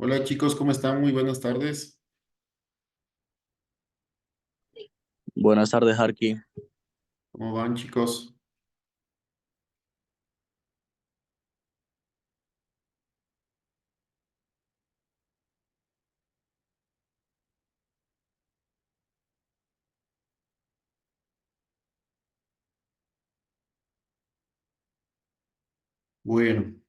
Hola chicos, ¿cómo están? Muy buenas tardes. Buenas tardes, Arki. ¿Cómo van chicos? Bueno,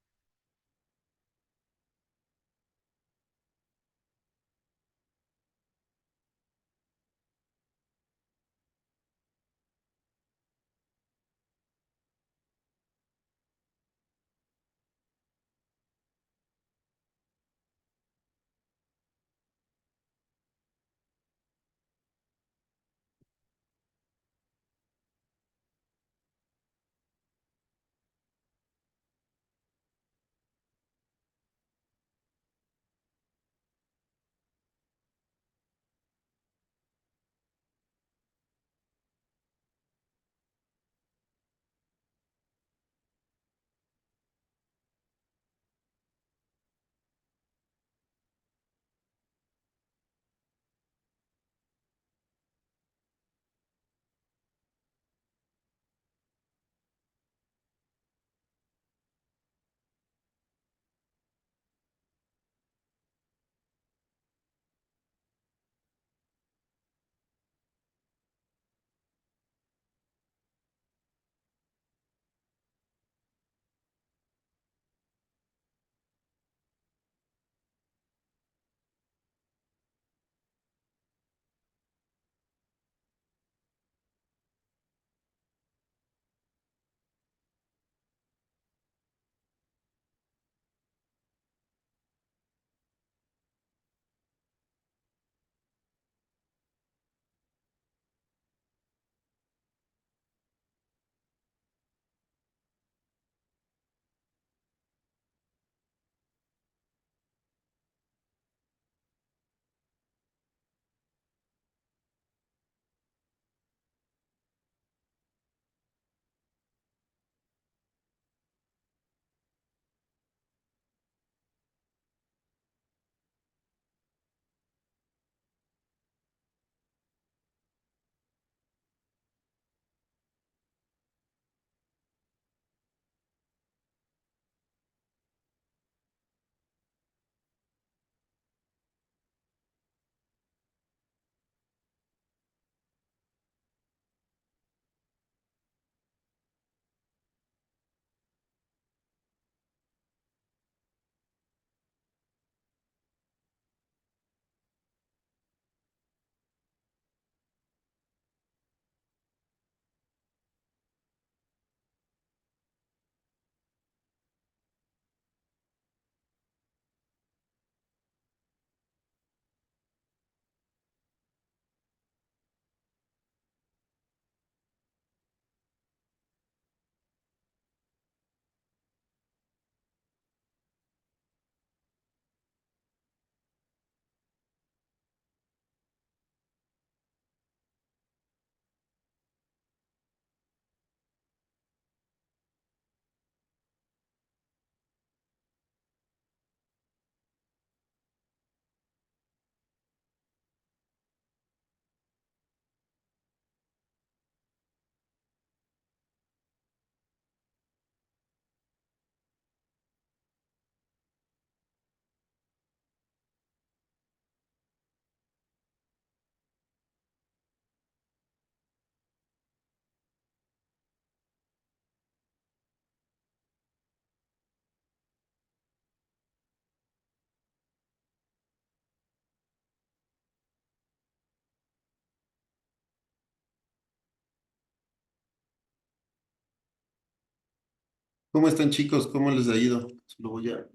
¿cómo están chicos? ¿Cómo les ha ido? Solo voy a...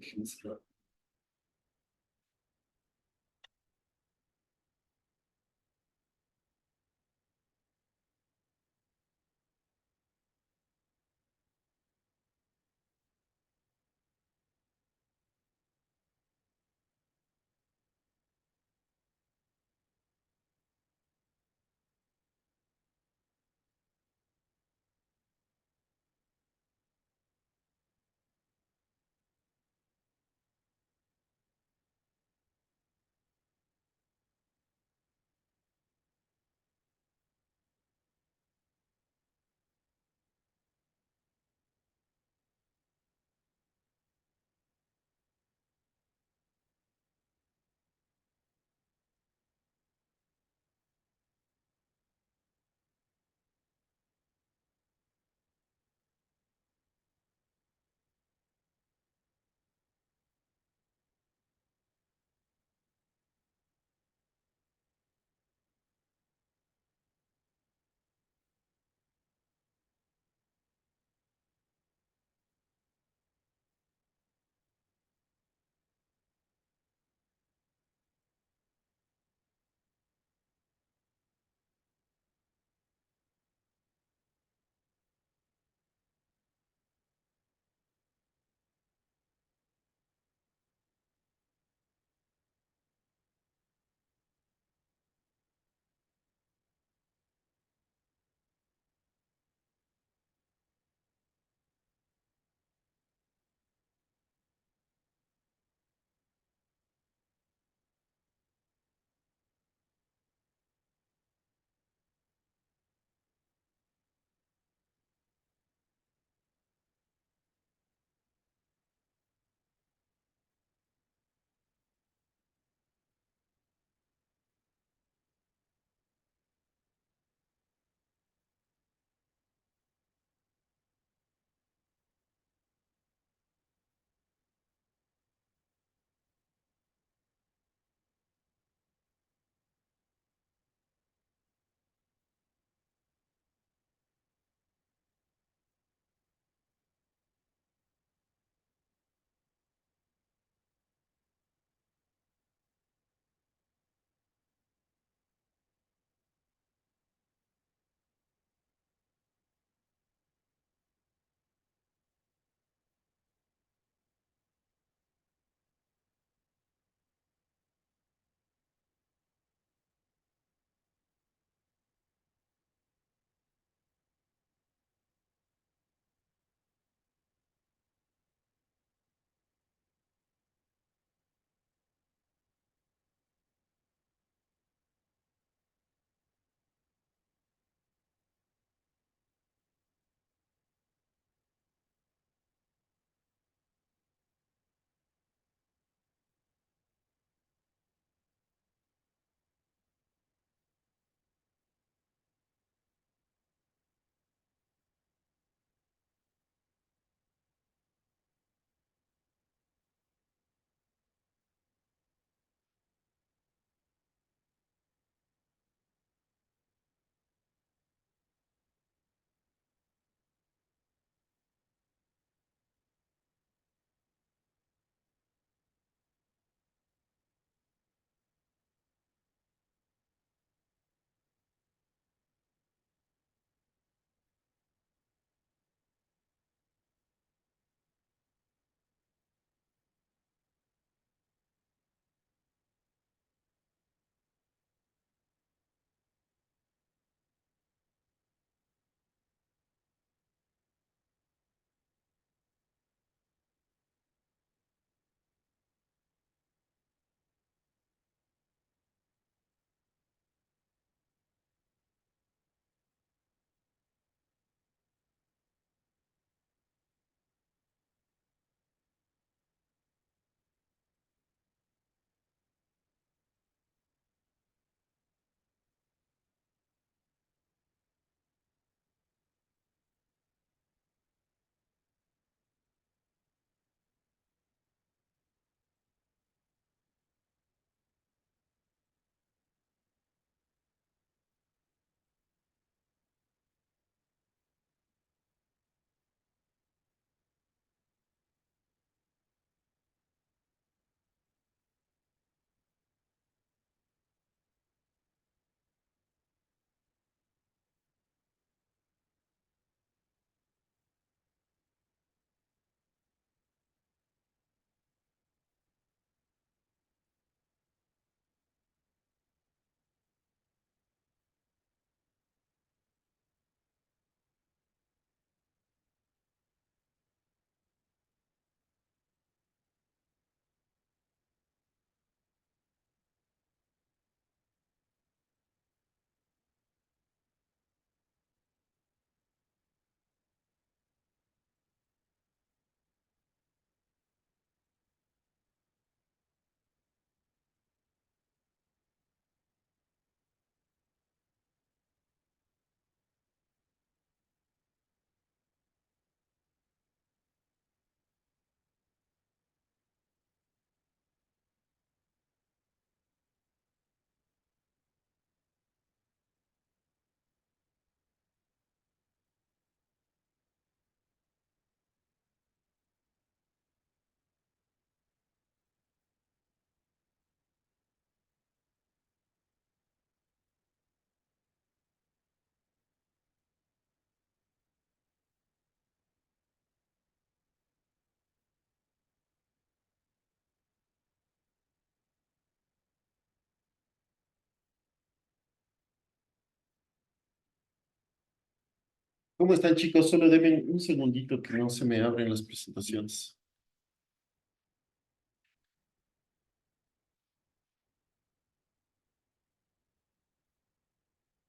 ¿Cómo están, chicos? Solo denme un segundito que no se me abren las presentaciones.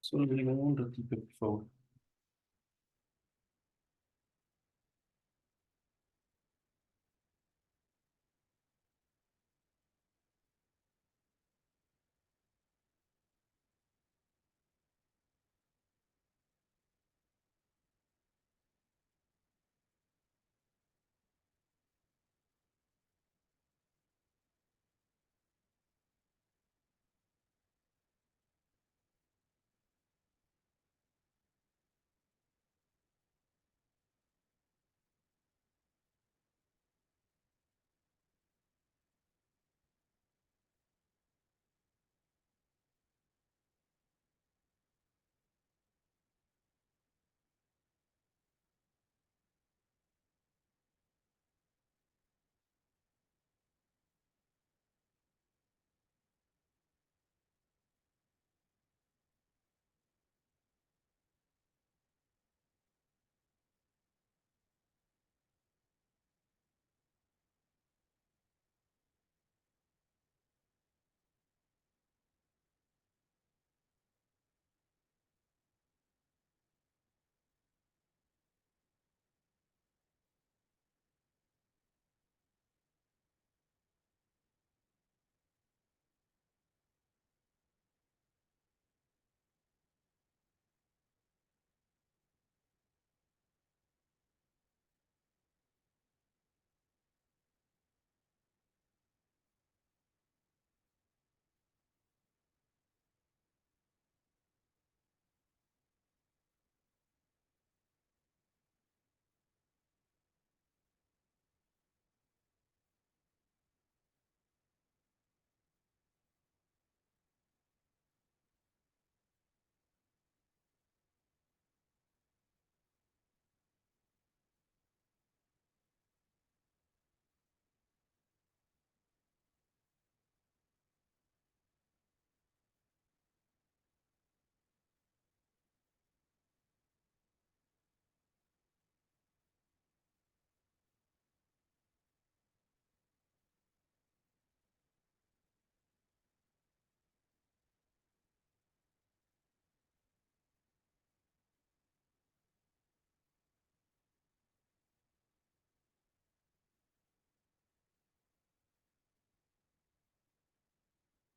Solo denme un ratito, por favor.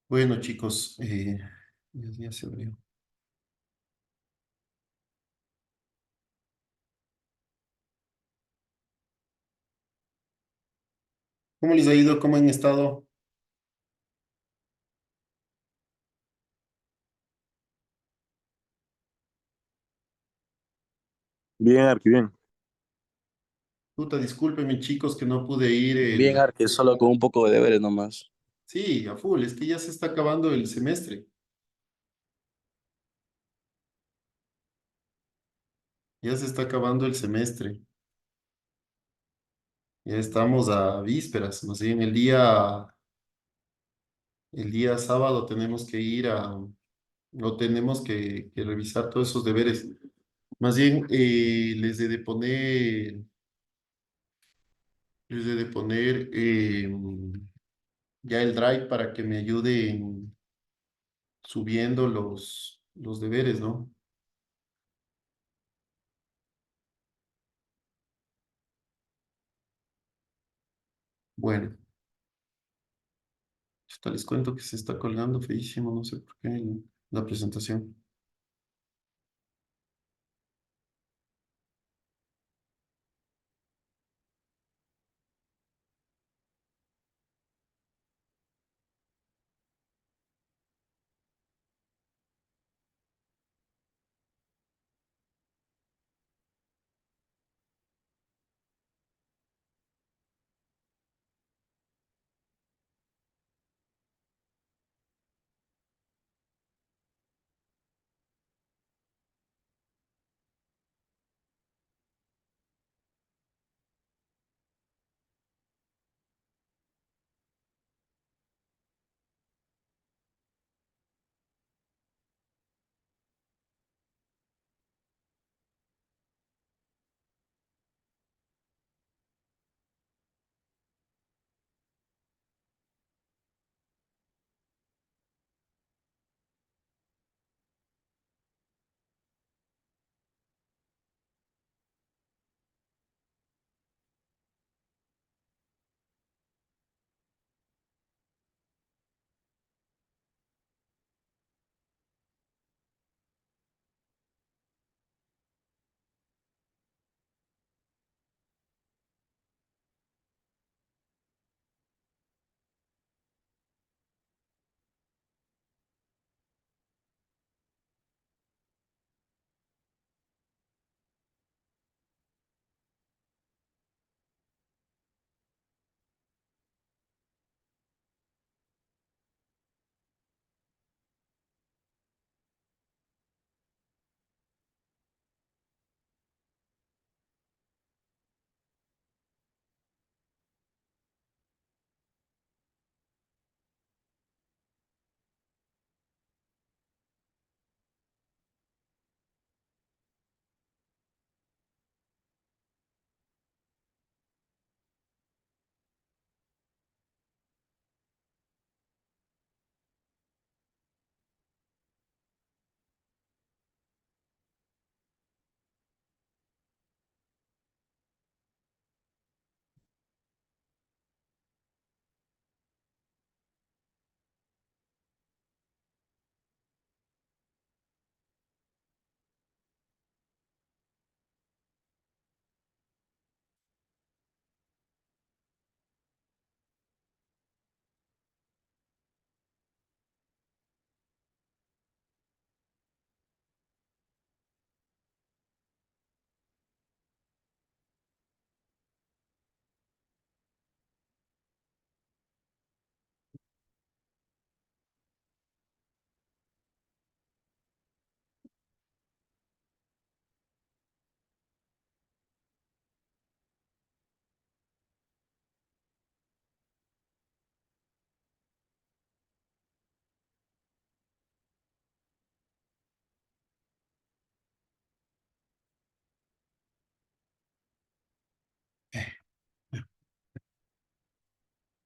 Bueno, chicos, ya se abrió. ¿Cómo les ha ido? ¿Cómo han estado? Bien, Arqui, bien. Puta, discúlpenme, chicos, que no pude ir Bien, el... Arqui, solo con un poco de deberes nomás. Sí, a full, es que ya se está acabando el semestre. Ya se está acabando el semestre. Ya estamos a vísperas. Más bien, el día sábado tenemos que ir a... No tenemos que revisar todos esos deberes. Más bien, les he de poner ya el Drive para que me ayuden subiendo los deberes, ¿no? Bueno, hasta les cuento que se está colgando feísimo, no sé por qué, la presentación.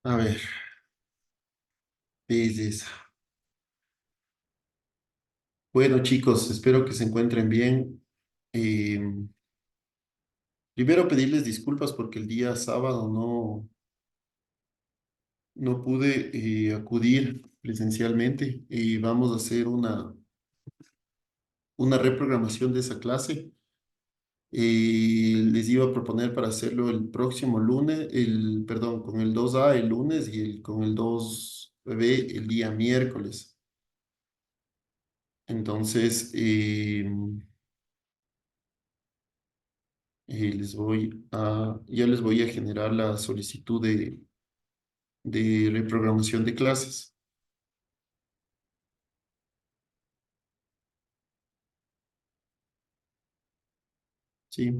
A ver, belleza. Bueno, chicos, espero que se encuentren bien. Eh, Primero pedirles disculpas porque el día sábado no pude acudir presencialmente y vamos a hacer una reprogramación de esa clase. Les iba a proponer para hacerlo el próximo lunes, perdón, con el 2A el lunes y con el 2B el día miércoles. Entonces, ya les voy a generar la solicitud de reprogramación de clases. Sí,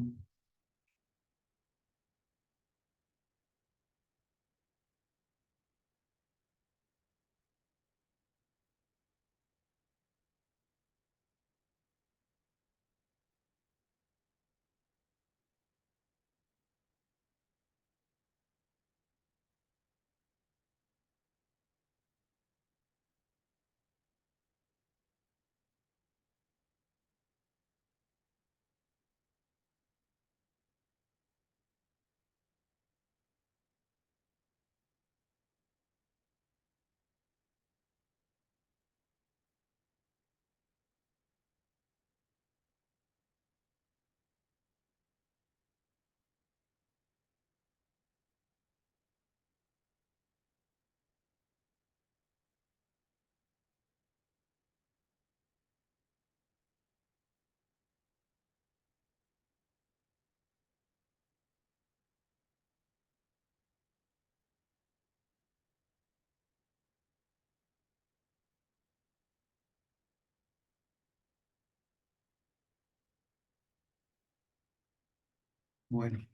bueno.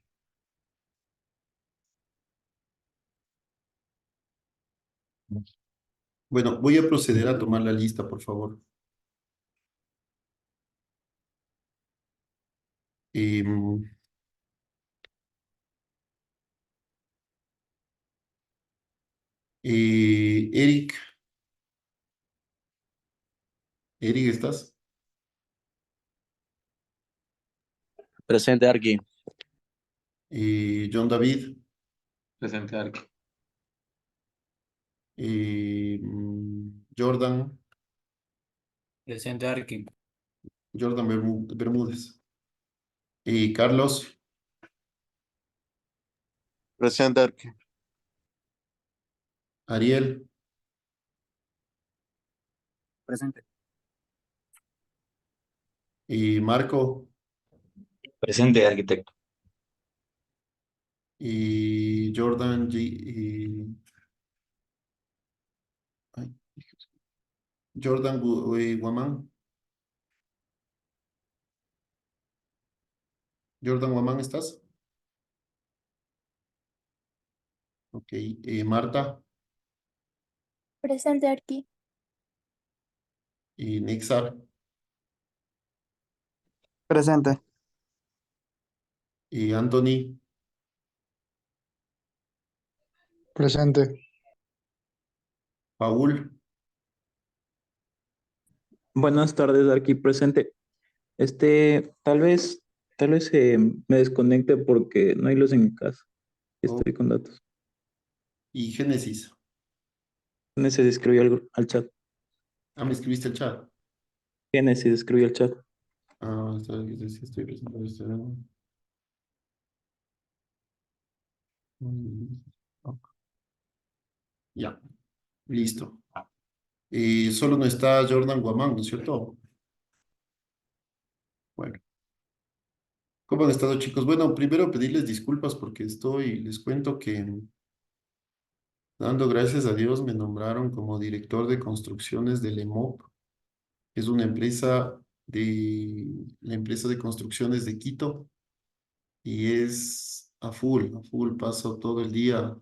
Bueno, voy a proceder a tomar la lista, por favor. Em, Eric, Eric, ¿estás? Presente, Arqui. John David, Presente, Arqui. Jordan, Presente, Arqui. Jordan Bermúdez. Carlos, Presente, Arqui. Ariel, Presente. Marco, Presente, arquitecto. Jordan, ay, Jordan Guamán. Jordan Guamán, ¿estás? Ok. Marta Presente aquí. y Nixar Presente. y Anthony. Presente. Paul, Buenas tardes, aquí presente. Tal vez me desconecte porque no hay luz en mi casa. oh, Estoy con datos. y Génesis. Génesis escribió al chat. Ah, me escribiste el chat. Génesis escribió al chat. Ah, estoy presentando este. Ok, ya, listo. Solo no está Jordan Guamán, ¿no es cierto? Bueno, ¿cómo han estado, chicos? Bueno, primero pedirles disculpas porque les cuento que dando gracias a Dios me nombraron como director de construcciones del EMOP. Es una empresa la empresa de construcciones de Quito y es a full, paso todo el día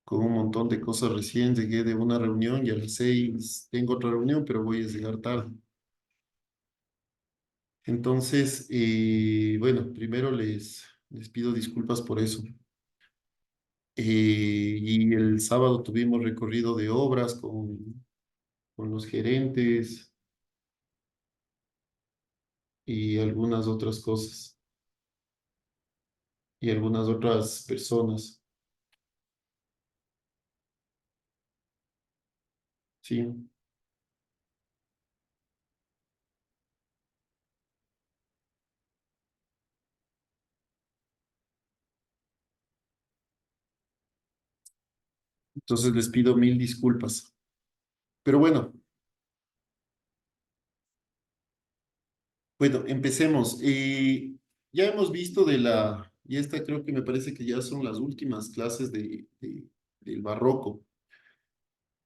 con un montón de cosas. Recién llegué de una reunión y a las 6 tengo otra reunión, pero voy a llegar tarde. Entonces, bueno, primero les pido disculpas por eso. Y el sábado tuvimos recorrido de obras con los gerentes y algunas otras cosas y algunas otras personas. Sí. Entonces les pido mil disculpas. Pero bueno, empecemos. Ya hemos visto y esta creo que me parece que ya son las últimas clases del barroco.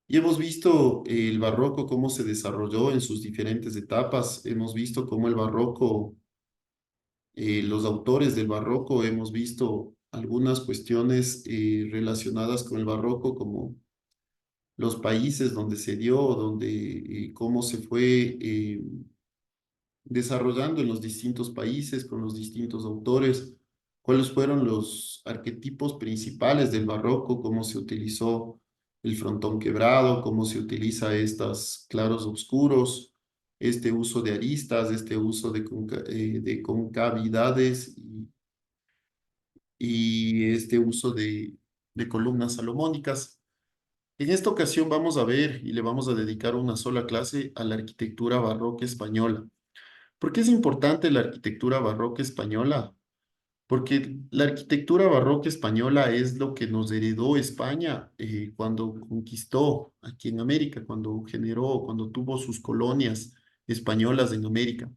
Y hemos visto el barroco, cómo se desarrolló en sus diferentes etapas. Hemos visto cómo el barroco, los autores del barroco, hemos visto algunas cuestiones relacionadas con el barroco, como los países donde se dio, cómo se fue desarrollando en los distintos países, con los distintos autores, cuáles fueron los arquetipos principales del barroco, cómo se utilizó el frontón quebrado, cómo se utiliza estos claros oscuros, este uso de aristas, este uso de concavidades y este uso de columnas salomónicas. En esta ocasión vamos a ver y le vamos a dedicar una sola clase a la arquitectura barroca española. ¿Por qué es importante la arquitectura barroca española? Porque la arquitectura barroca española es lo que nos heredó España cuando conquistó aquí en América, cuando tuvo sus colonias españolas en América.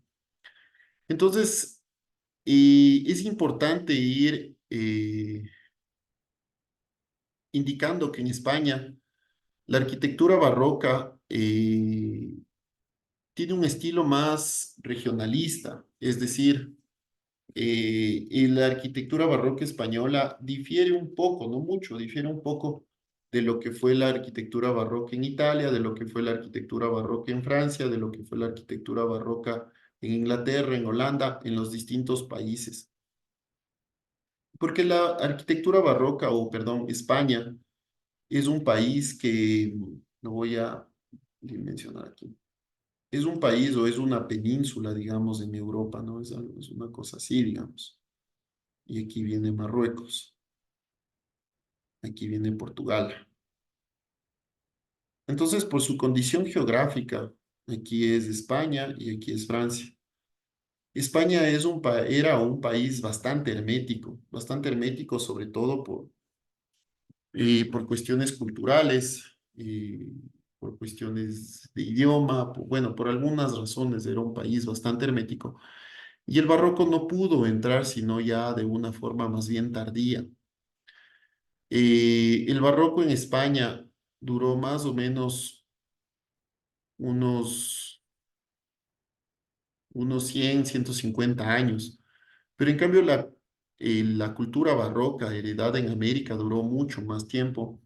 Entonces, es importante ir indicando que en España la arquitectura barroca tiene un estilo más regionalista, es decir, y la arquitectura barroca española difiere un poco, no mucho, difiere un poco de lo que fue la arquitectura barroca en Italia, de lo que fue la arquitectura barroca en Francia, de lo que fue la arquitectura barroca en Inglaterra, en Holanda, en los distintos países. Porque la arquitectura barroca, o perdón, España, es un país que, lo voy a mencionar aquí, es un país o es una península, digamos, en Europa, ¿no? Es una cosa así, digamos. Y aquí viene Marruecos, aquí viene Portugal. Entonces, por su condición geográfica, aquí es España y aquí es Francia. España era un país bastante hermético sobre todo por cuestiones culturales, por cuestiones de idioma, bueno, por algunas razones era un país bastante hermético. Y el barroco no pudo entrar sino ya de una forma más bien tardía. El barroco en España duró más o menos unos, unos 100, 150 años, pero en cambio la cultura barroca heredada en América duró mucho más tiempo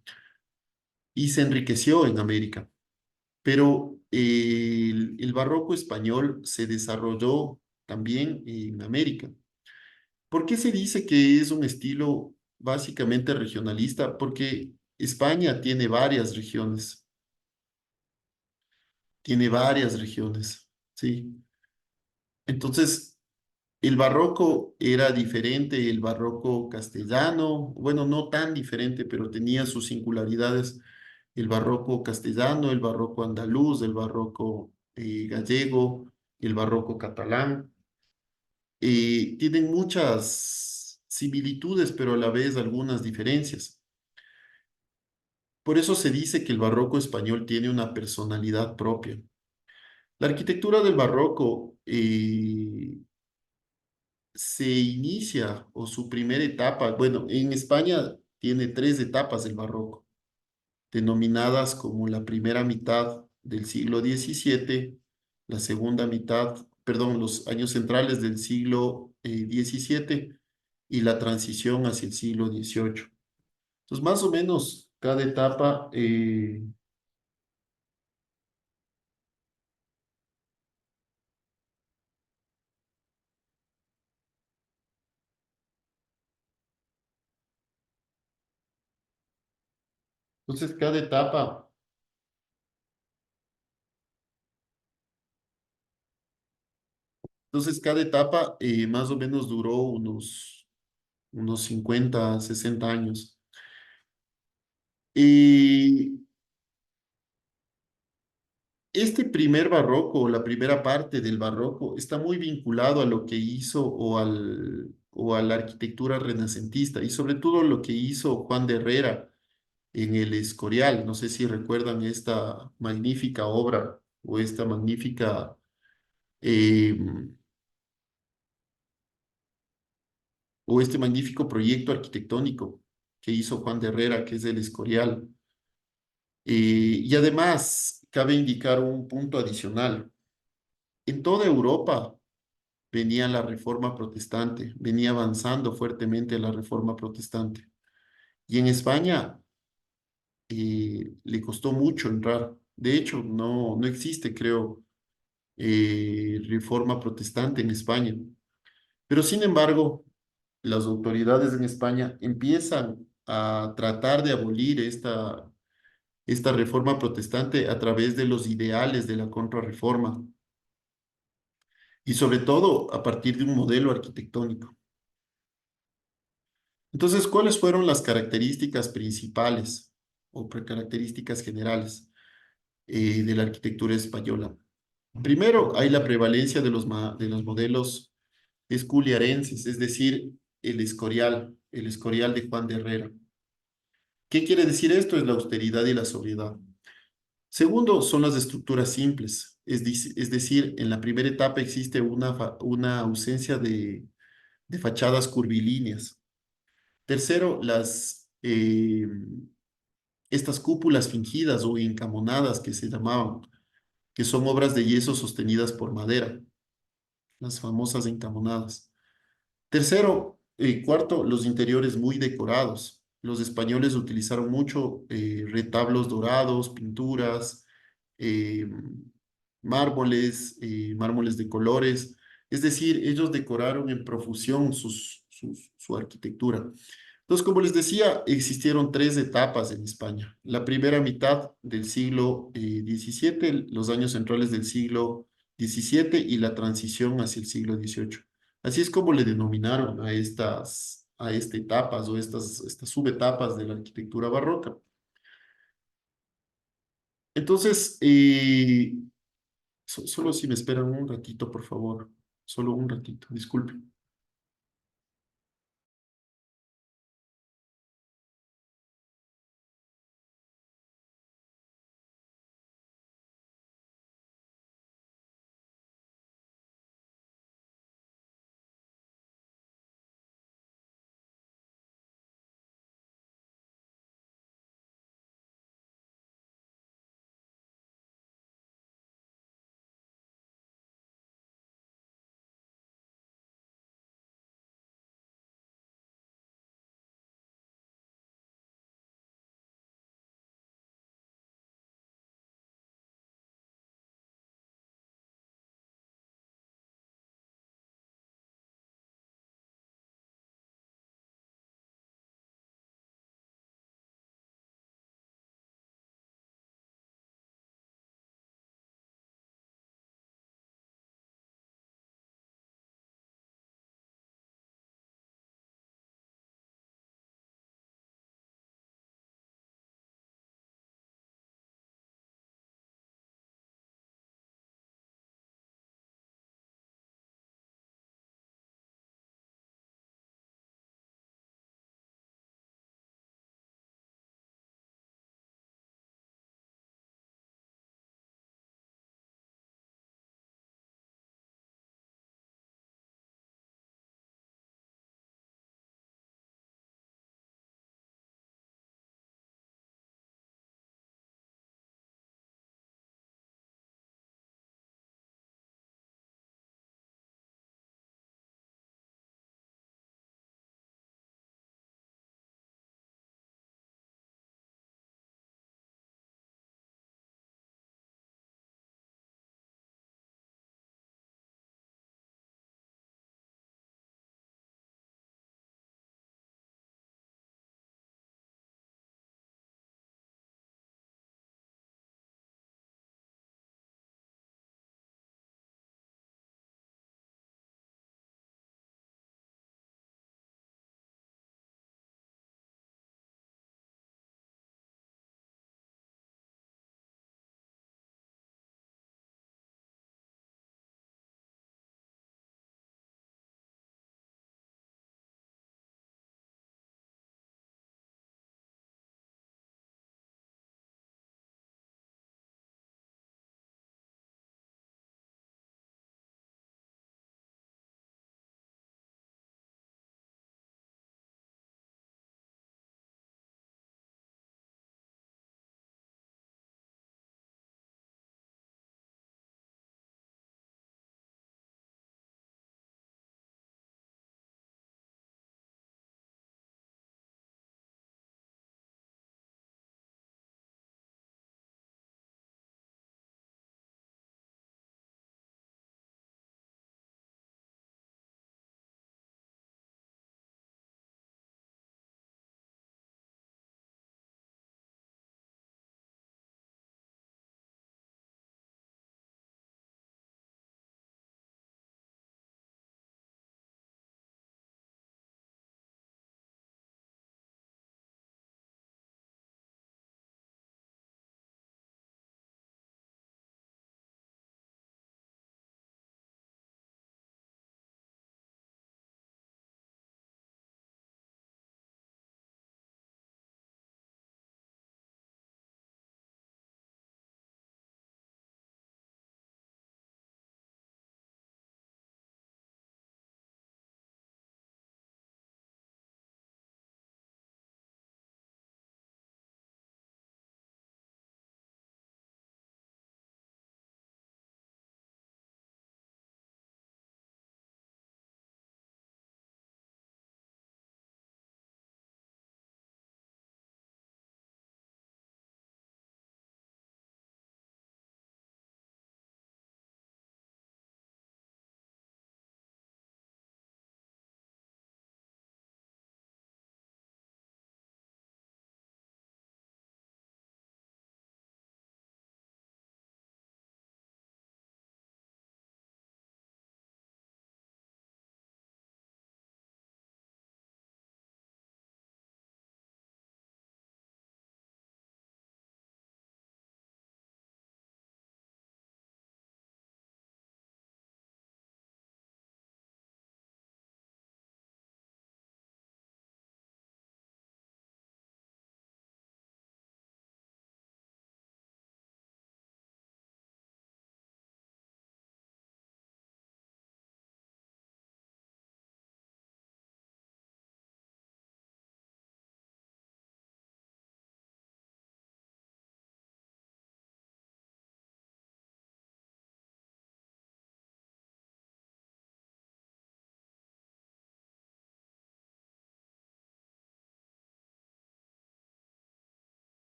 y se enriqueció en América. Pero el barroco español se desarrolló también en América. ¿Por qué se dice que es un estilo básicamente regionalista? Porque España tiene varias regiones, ¿sí? Entonces, el barroco era diferente, el barroco castellano, bueno, no tan diferente, pero tenía sus singularidades. El barroco castellano, el barroco andaluz, el barroco gallego, el barroco catalán. Tienen muchas similitudes, pero a la vez algunas diferencias. Por eso se dice que el barroco español tiene una personalidad propia. La arquitectura del barroco se inicia o su primera etapa, bueno, en España tiene tres etapas el barroco, denominadas como la primera mitad del siglo XVII, la segunda mitad, perdón, los años centrales del siglo XVII y la transición hacia el siglo XVIII. Entonces, más o menos, cada etapa Entonces, cada etapa, más o menos duró unos 50, 60 años. Y este primer barroco, o la primera parte del barroco, está muy vinculado a lo que hizo o a la arquitectura renacentista y sobre todo lo que hizo Juan de Herrera en el Escorial. No sé si recuerdan esta magnífica obra o esta magnífica eh, o este magnífico proyecto arquitectónico que hizo Juan de Herrera, que es el Escorial. Y además, cabe indicar un punto adicional. En toda Europa venía la reforma protestante, venía avanzando fuertemente la reforma protestante. Y en España le costó mucho entrar. De hecho, no existe, creo, reforma protestante en España. Pero sin embargo, las autoridades en España empiezan a tratar de abolir esta reforma protestante a través de los ideales de la contrarreforma y sobre todo a partir de un modelo arquitectónico. Entonces, ¿cuáles fueron las características principales o características generales de la arquitectura española? Primero, hay la prevalencia de los modelos esculiarenses, es decir, el Escorial de Juan de Herrera. ¿Qué quiere decir esto? Es la austeridad y la sobriedad. Segundo, son las estructuras simples, es decir, en la primera etapa existe una ausencia de fachadas curvilíneas. Tercero, estas cúpulas fingidas o encamonadas que se llamaban, que son obras de yeso sostenidas por madera, las famosas encamonadas. Tercero y cuarto, los interiores muy decorados. Los españoles utilizaron mucho retablos dorados, pinturas, eh, mármoles de colores. Es decir, ellos decoraron en profusión su arquitectura. Entonces, como les decía, existieron tres etapas en España. La primera mitad del siglo XVII, los años centrales del siglo XVII y la transición hacia el siglo XVIII. Así es como le denominaron a estas etapas o estas subetapas de la arquitectura barroca. Entonces, solo si me esperan un ratito, por favor. Solo un ratito, disculpen.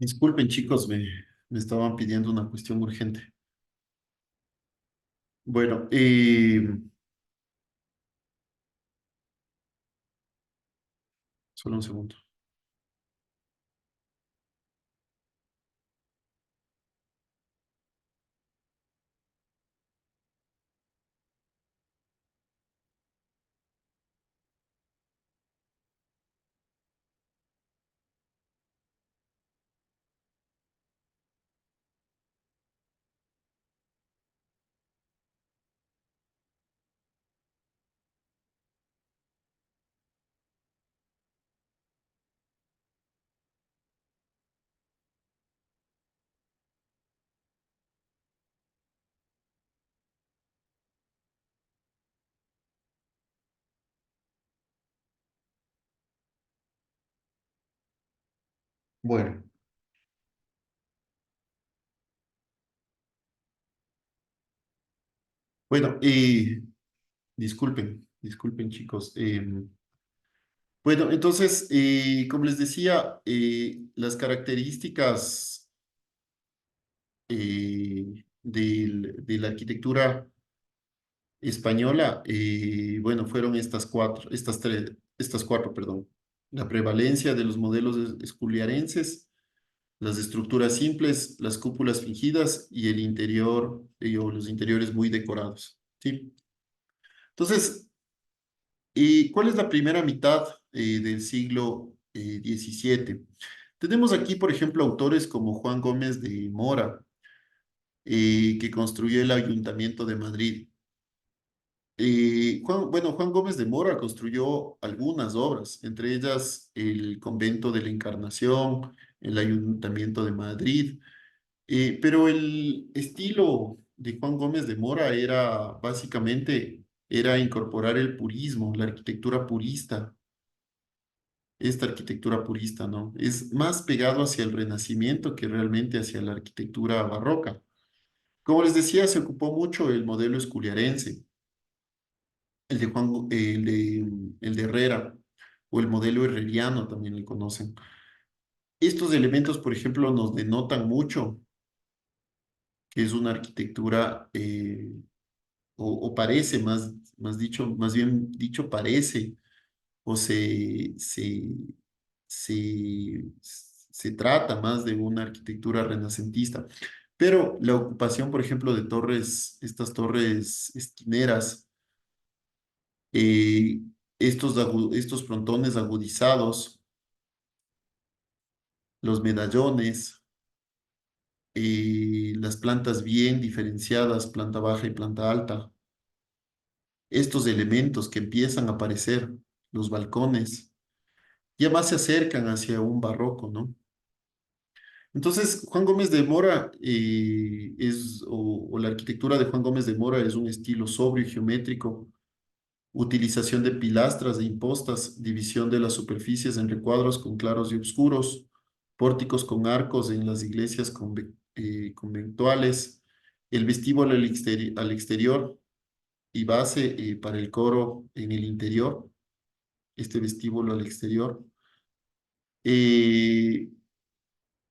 Disculpen, chicos, me estaban pidiendo una cuestión urgente. Bueno, solo un segundo. Bueno, bueno, disculpen, chicos. Bueno, entonces, como les decía, las características de la arquitectura española, bueno, fueron estas cuatro, perdón. La prevalencia de los modelos esculiarenses, las estructuras simples, las cúpulas fingidas y el interior, o los interiores muy decorados, ¿sí? Entonces, ¿cuál es la primera mitad del siglo XVII? Tenemos aquí, por ejemplo, autores como Juan Gómez de Mora, que construyó el Ayuntamiento de Madrid. Juan Gómez de Mora construyó algunas obras, entre ellas el Convento de la Encarnación, el Ayuntamiento de Madrid, pero el estilo de Juan Gómez de Mora era básicamente era incorporar el purismo, la arquitectura purista, esta arquitectura purista, ¿no? Es más pegado hacia el Renacimiento que realmente hacia la arquitectura barroca. Como les decía, se ocupó mucho el modelo esculiarense, el de el de Herrera, o el modelo herreriano también le conocen. Estos elementos, por ejemplo, nos denotan mucho que es una arquitectura, o parece, más bien dicho, parece, o se trata más de una arquitectura renacentista. Pero la ocupación, por ejemplo, de torres, estas torres esquineras, eh, estos frontones agudizados, los medallones, las plantas bien diferenciadas, planta baja y planta alta, estos elementos que empiezan a aparecer, los balcones, ya más se acercan hacia un barroco, ¿no? Entonces, Juan Gómez de Mora o la arquitectura de Juan Gómez de Mora es un estilo sobrio y geométrico, utilización de pilastras e impostas, división de las superficies en recuadros con claros y oscuros, pórticos con arcos en las iglesias conventuales, el vestíbulo al exterior y base para el coro en el interior, este vestíbulo al exterior. Eh,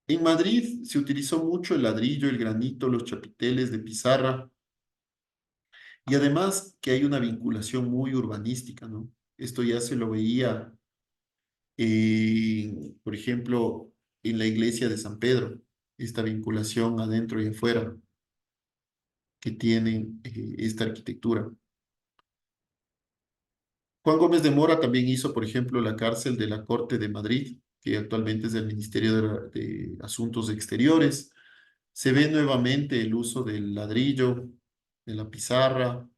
en Madrid se utilizó mucho el ladrillo, el granito, los chapiteles de pizarra y además que hay una vinculación muy urbanística, ¿no? Esto ya se lo veía, por ejemplo, en la iglesia de San Pedro, esta vinculación adentro y afuera que tienen esta arquitectura. Juan Gómez de Mora también hizo, por ejemplo, la cárcel de la Corte de Madrid, que actualmente es del Ministerio de Asuntos Exteriores. Se ve nuevamente el uso del ladrillo, de la pizarra.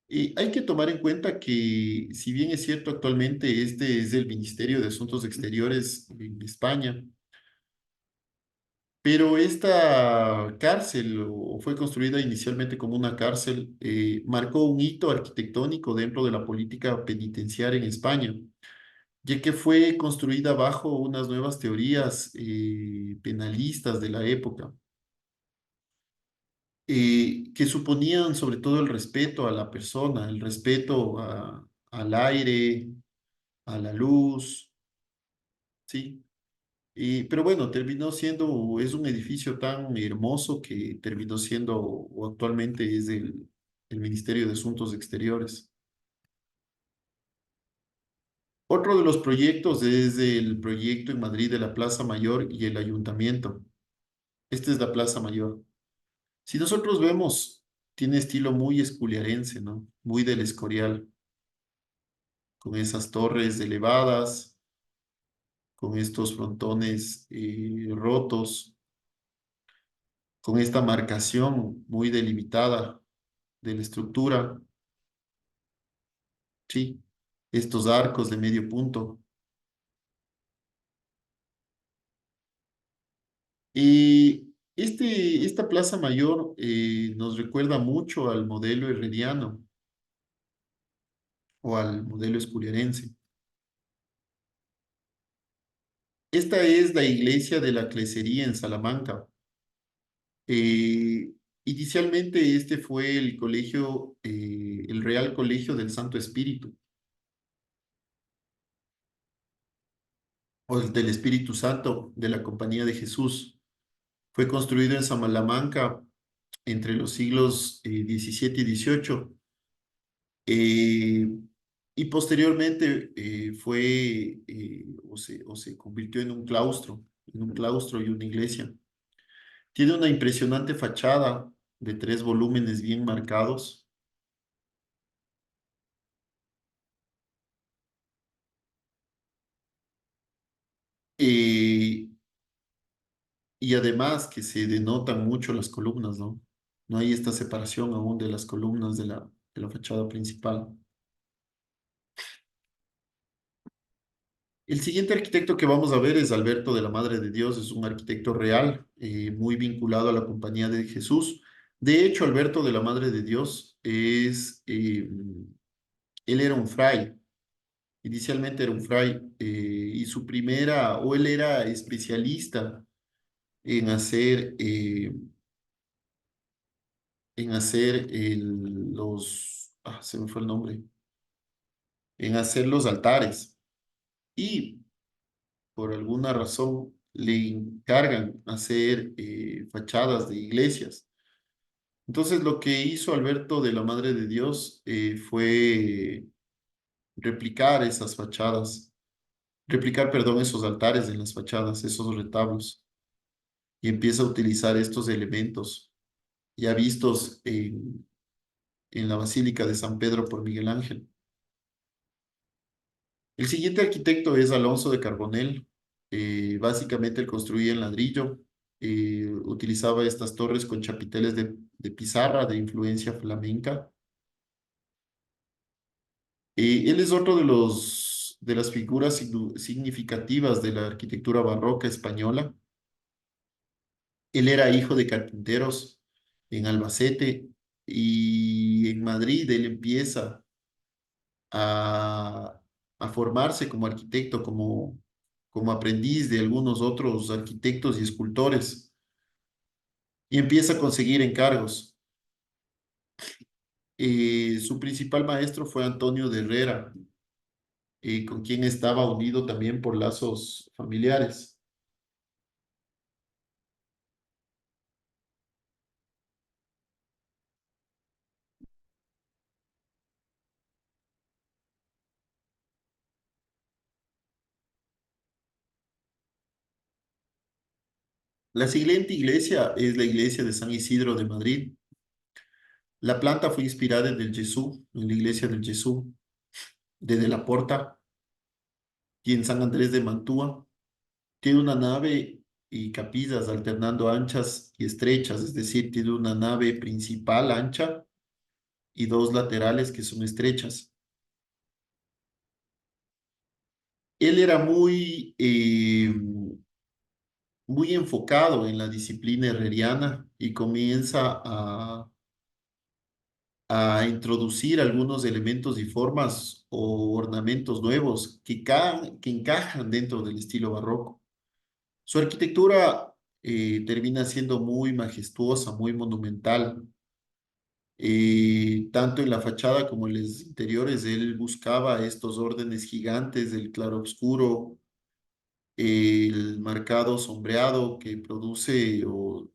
Y hay que tomar en cuenta que, si bien es cierto, actualmente este es el Ministerio de Asuntos Exteriores en España, pero esta cárcel, o fue construida inicialmente como una cárcel, marcó un hito arquitectónico dentro de la política penitenciaria en España, ya que fue construida bajo unas nuevas teorías penalistas de la época, que suponían sobre todo el respeto a la persona, el respeto al aire, a la luz, ¿sí? Pero bueno, terminó siendo, es un edificio tan hermoso que terminó siendo, o actualmente es el Ministerio de Asuntos Exteriores. Otro de los proyectos es el proyecto en Madrid de la Plaza Mayor y el Ayuntamiento. Esta es la Plaza Mayor. Si nosotros vemos, tiene estilo muy esculiarense, ¿no? Muy del Escorial, con esas torres elevadas, con estos frontones rotos, con esta marcación muy delimitada de la estructura, ¿sí? Estos arcos de medio punto. Y esta Plaza Mayor nos recuerda mucho al modelo herreriano o al modelo escuriarense. Esta es la iglesia de la Clesería en Salamanca. Eh, Inicialmente este fue el colegio, el Real Colegio del Santo Espíritu, o el del Espíritu Santo de la Compañía de Jesús. Fue construido en Salamanca entre los siglos XVII y XVIII. eh, y posteriormente fue o se convirtió en un claustro y una iglesia. Tiene una impresionante fachada de 3 volúmenes bien marcados. eh, y además que se denotan mucho las columnas, ¿no? No hay esta separación aún de las columnas de la fachada principal. El siguiente arquitecto que vamos a ver es Alberto de la Madre de Dios, es un arquitecto real, muy vinculado a la Compañía de Jesús. De hecho, Alberto de la Madre de Dios él era un fray, inicialmente era un fray, y su primera, o él era especialista en hacer, se me fue el nombre, en hacer los altares. Y por alguna razón le encargan hacer fachadas de iglesias. Entonces lo que hizo Alberto de la Madre de Dios fue replicar esas fachadas, replicar, perdón, esos altares en las fachadas, esos retablos, y empieza a utilizar estos elementos ya vistos en la Basílica de San Pedro por Miguel Ángel. El siguiente arquitecto es Alonso de Carbonell. Básicamente él construía en ladrillo, utilizaba estas torres con chapiteles de pizarra de influencia flamenca. Él es otro de las figuras significativas de la arquitectura barroca española. Él era hijo de carpinteros en Albacete y en Madrid él empieza a, a formarse como arquitecto, como aprendiz de algunos otros arquitectos y escultores, y empieza a conseguir encargos. Su principal maestro fue Antonio de Herrera, con quien estaba unido también por lazos familiares. La siguiente iglesia es la iglesia de San Isidro de Madrid. La planta fue inspirada en la iglesia del Jesús, de la Porta, y en San Andrés de Mantua. Tiene una nave y capillas alternando anchas y estrechas, es decir, tiene una nave principal ancha y 2 laterales que son estrechas. Él era muy enfocado en la disciplina herreriana y comienza a introducir algunos elementos y formas o ornamentos nuevos que encajan dentro del estilo barroco. Su arquitectura termina siendo muy majestuosa, muy monumental. Tanto en la fachada como en los interiores, él buscaba estos órdenes gigantes del claroscuro, el marcado sombreado que produjo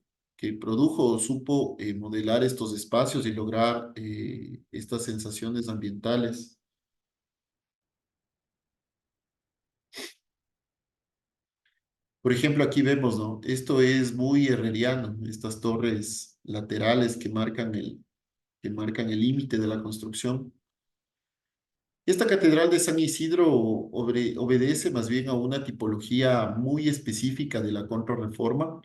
o supo modelar estos espacios y lograr estas sensaciones ambientales. Por ejemplo, aquí vemos, ¿no? Esto es muy herreriano, estas torres laterales que marcan el límite de la construcción. Esta catedral de San Isidro obedece más bien a una tipología muy específica de la Contrarreforma,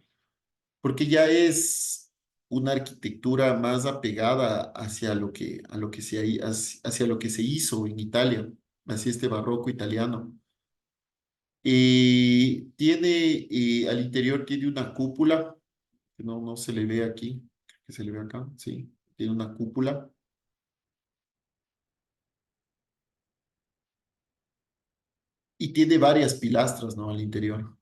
porque ya es una arquitectura más apegada a lo que hacia lo que se hizo en Italia, hacia este barroco italiano. Al interior tiene una cúpula, que no se le ve aquí, que se le ve acá, sí, tiene una cúpula. Y tiene varias pilastras, ¿no? Al interior.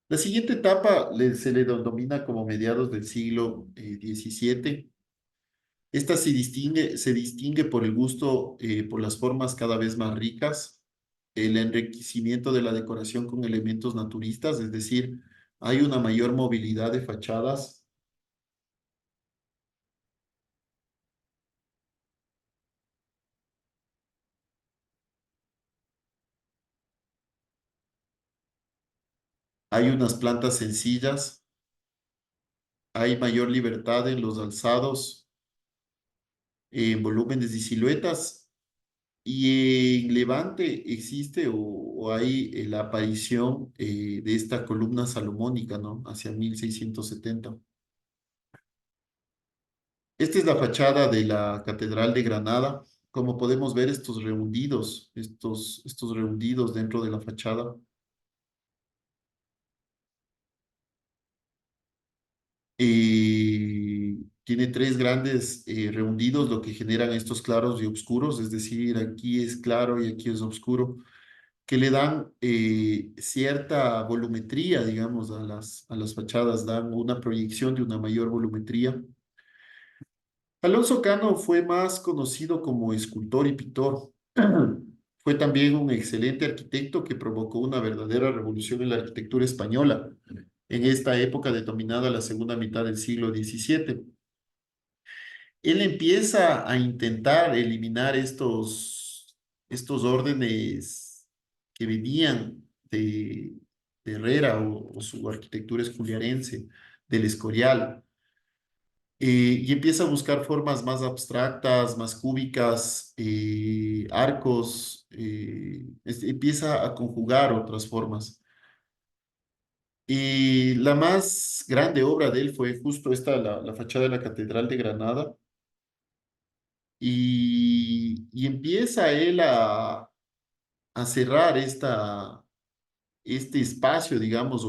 La siguiente etapa se le denomina como mediados del siglo XVII. Esta se distingue por el gusto por las formas cada vez más ricas, el enriquecimiento de la decoración con elementos naturistas, es decir, hay una mayor movilidad de fachadas. Hay unas plantas sencillas, hay mayor libertad en los alzados, en volúmenes y siluetas. Y en Levante existe o hay la aparición de esta columna salomónica, ¿no? Hacia 1670. Esta es la fachada de la Catedral de Granada. Como podemos ver, estos rehundidos dentro de la fachada. Tiene tres grandes rehundidos, lo que generan estos claros y oscuros, es decir, aquí es claro y aquí es oscuro, que le dan cierta volumetría, digamos, a las fachadas, dan una proyección de una mayor volumetría. Alonso Cano fue más conocido como escultor y pintor. Fue también un excelente arquitecto que provocó una verdadera revolución en la arquitectura española en esta época denominada la segunda mitad del siglo XVII. Él empieza a intentar eliminar estos órdenes que venían de Herrera o su arquitectura escoliarense, del Escorial, y empieza a buscar formas más abstractas, más cúbicas, arcos, empieza a conjugar otras formas. Y la más grande obra de él fue justo esta, la fachada de la Catedral de Granada, y empieza él a cerrar este espacio, digamos,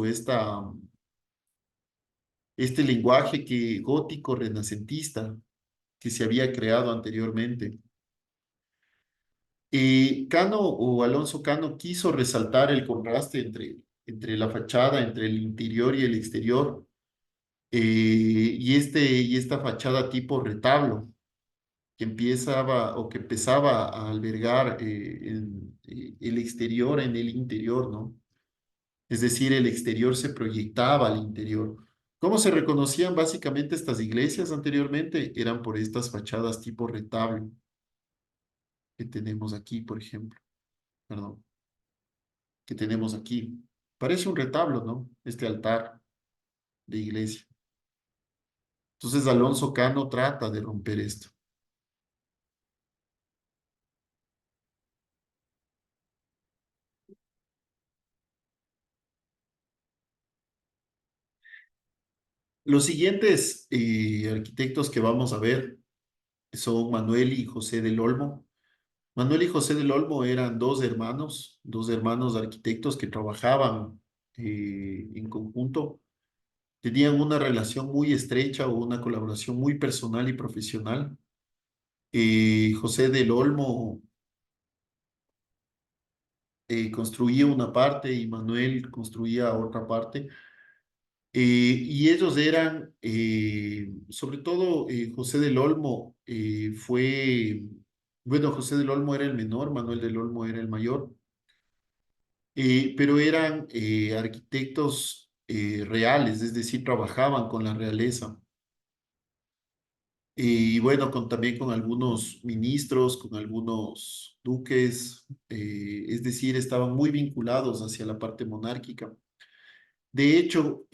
este lenguaje gótico renacentista que se había creado anteriormente. Cano o Alonso Cano quiso resaltar el contraste entre la fachada, entre el interior y el exterior, y esta fachada tipo retablo que que empezaba a albergar el exterior en el interior, ¿no? Es decir, el exterior se proyectaba al interior. ¿Cómo se reconocían básicamente estas iglesias anteriormente? Eran por estas fachadas tipo retablo que tenemos aquí, por ejemplo. Perdón, que tenemos aquí. Parece un retablo, ¿no? Este altar de iglesia. Entonces Alonso Cano trata de romper esto. Los siguientes arquitectos que vamos a ver son Manuel y José del Olmo. Manuel y José del Olmo eran dos hermanos arquitectos que trabajaban en conjunto. Tenían una relación muy estrecha o una colaboración muy personal y profesional. José del Olmo construía una parte y Manuel construía otra parte. Y ellos eran, sobre todo José del Olmo, fue Bueno, José del Olmo era el menor, Manuel del Olmo era el mayor, pero eran arquitectos reales, es decir, trabajaban con la realeza. Y bueno, también con algunos ministros, con algunos duques, es decir, estaban muy vinculados hacia la parte monárquica. De hecho,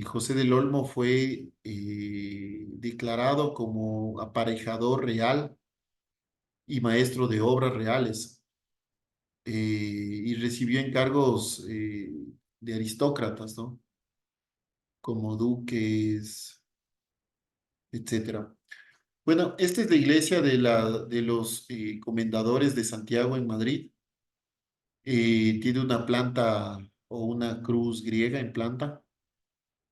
José del Olmo fue declarado como aparejador real y maestro de obras reales, y recibió encargos de aristócratas, ¿no? Como duques, etcétera. Bueno, esta es la iglesia de los comendadores de Santiago en Madrid. Tiene una planta o una cruz griega en planta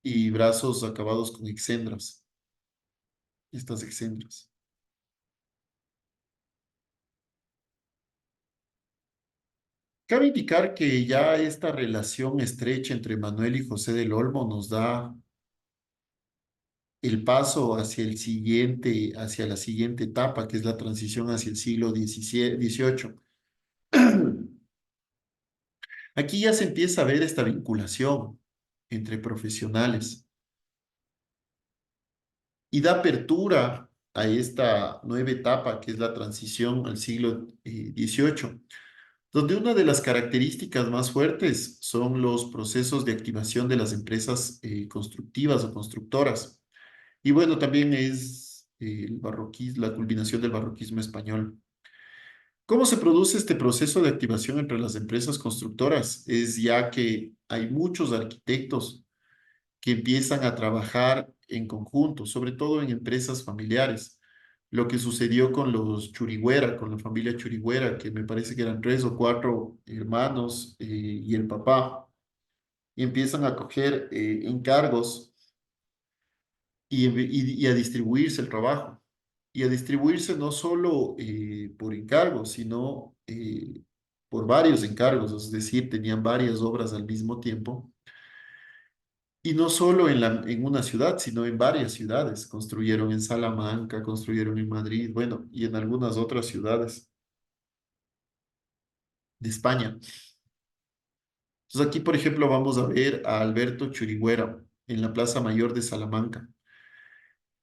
y brazos acabados con exendras, estas exendras. Cabe indicar que ya esta relación estrecha entre Manuel y José del Olmo nos da el paso hacia la siguiente etapa, que es la transición hacia el siglo XVIII. Aquí ya se empieza a ver esta vinculación entre profesionales y da apertura a esta nueva etapa que es la transición al siglo XVIII, donde una de las características más fuertes son los procesos de activación de las empresas constructivas o constructoras. Y bueno, también es el barroquismo, la culminación del barroquismo español. ¿Cómo se produce este proceso de activación entre las empresas constructoras? Es ya que hay muchos arquitectos que empiezan a trabajar en conjunto, sobre todo en empresas familiares. Lo que sucedió con los Churigüera, con la familia Churigüera, que me parece que eran tres o cuatro hermanos y el papá, y empiezan a coger encargos y a distribuirse el trabajo. Y a distribuirse no solo por encargos, sino por varios encargos, es decir, tenían varias obras al mismo tiempo. Y no solo en una ciudad, sino en varias ciudades. Construyeron en Salamanca, construyeron en Madrid, bueno, y en algunas otras ciudades de España. Entonces aquí, por ejemplo, vamos a ver a Alberto Churigüera en la Plaza Mayor de Salamanca.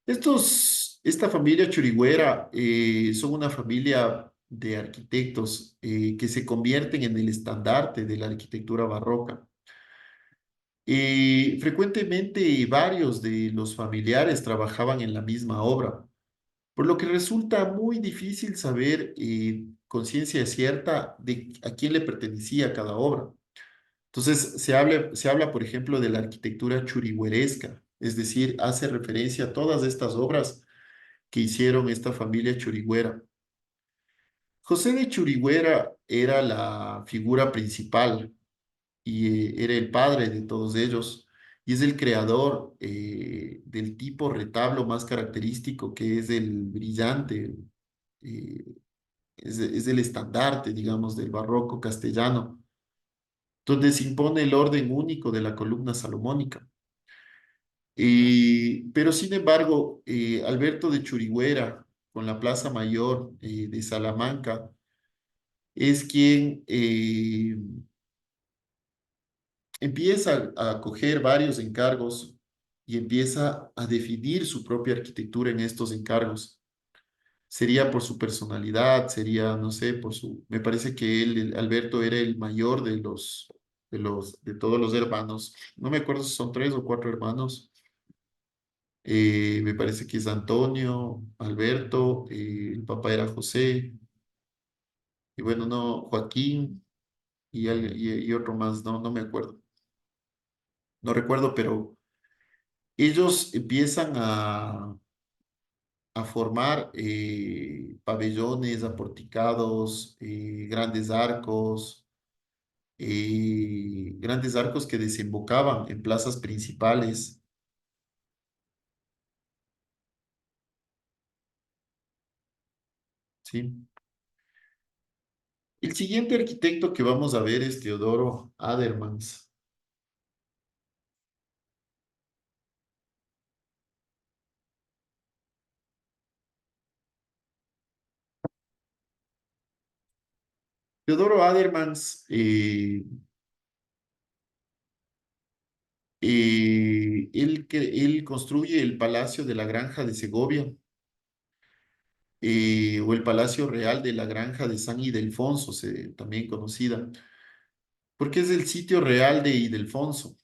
Esta familia Churigüera son una familia de arquitectos que se convierten en el estandarte de la arquitectura barroca. Frecuentemente varios de los familiares trabajaban en la misma obra, por lo que resulta muy difícil saber con ciencia cierta de a quién le pertenecía cada obra. Entonces, se habla, por ejemplo, de la arquitectura churigüeresca, es decir, hace referencia a todas estas obras que hicieron esta familia churigüera. José de Churigüera era la figura principal y era el padre de todos ellos y es el creador del tipo retablo más característico que es el brillante, eh, es el estandarte, digamos, del barroco castellano, donde se impone el orden único de la columna salomónica. Pero sin embargo, Alberto de Churigüera, con la Plaza Mayor de Salamanca, es quien empieza a coger varios encargos y empieza a definir su propia arquitectura en estos encargos. Sería por su personalidad, sería, no sé, me parece que Alberto era el mayor de todos los hermanos. No me acuerdo si son tres o cuatro hermanos. Me parece que es Antonio, Alberto, el papá era José, y bueno, no, Joaquín y otro más, no me acuerdo. No recuerdo, pero ellos empiezan a formar pabellones, aporticados, grandes arcos que desembocaban en plazas principales, ¿sí? El siguiente arquitecto que vamos a ver es Teodoro Adermans. Teodoro Adermans él construye el Palacio de la Granja de Segovia, o el Palacio Real de la Granja de San Ildefonso, también conocida, porque es el sitio real de Ildefonso.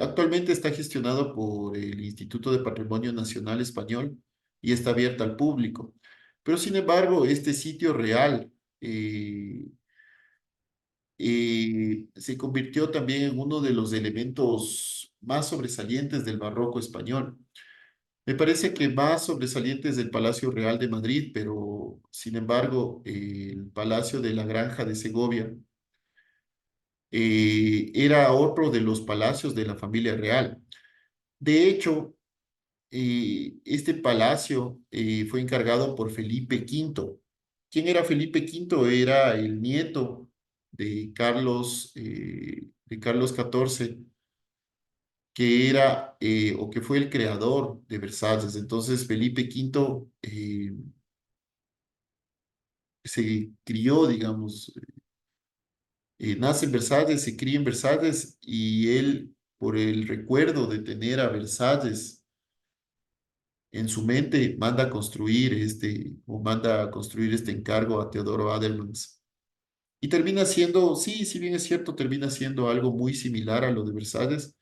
Actualmente está gestionado por el Instituto de Patrimonio Nacional Español y está abierta al público. Pero sin embargo, este sitio real se convirtió también en uno de los elementos más sobresalientes del barroco español. Me parece que más sobresalientes del Palacio Real de Madrid, pero sin embargo, el Palacio de la Granja de Segovia era otro de los palacios de la familia real. De hecho, este palacio fue encargado por Felipe V. ¿Quién era Felipe V? Era el nieto de Carlos XIV, que era o que fue el creador de Versalles. Entonces, Felipe V se crió, digamos, nace en Versalles, se cría en Versalles y él, por el recuerdo de tener a Versalles en su mente, manda a construir este encargo a Teodoro Adelmans. Y termina siendo, sí, si bien es cierto, termina siendo algo muy similar a lo de Versalles,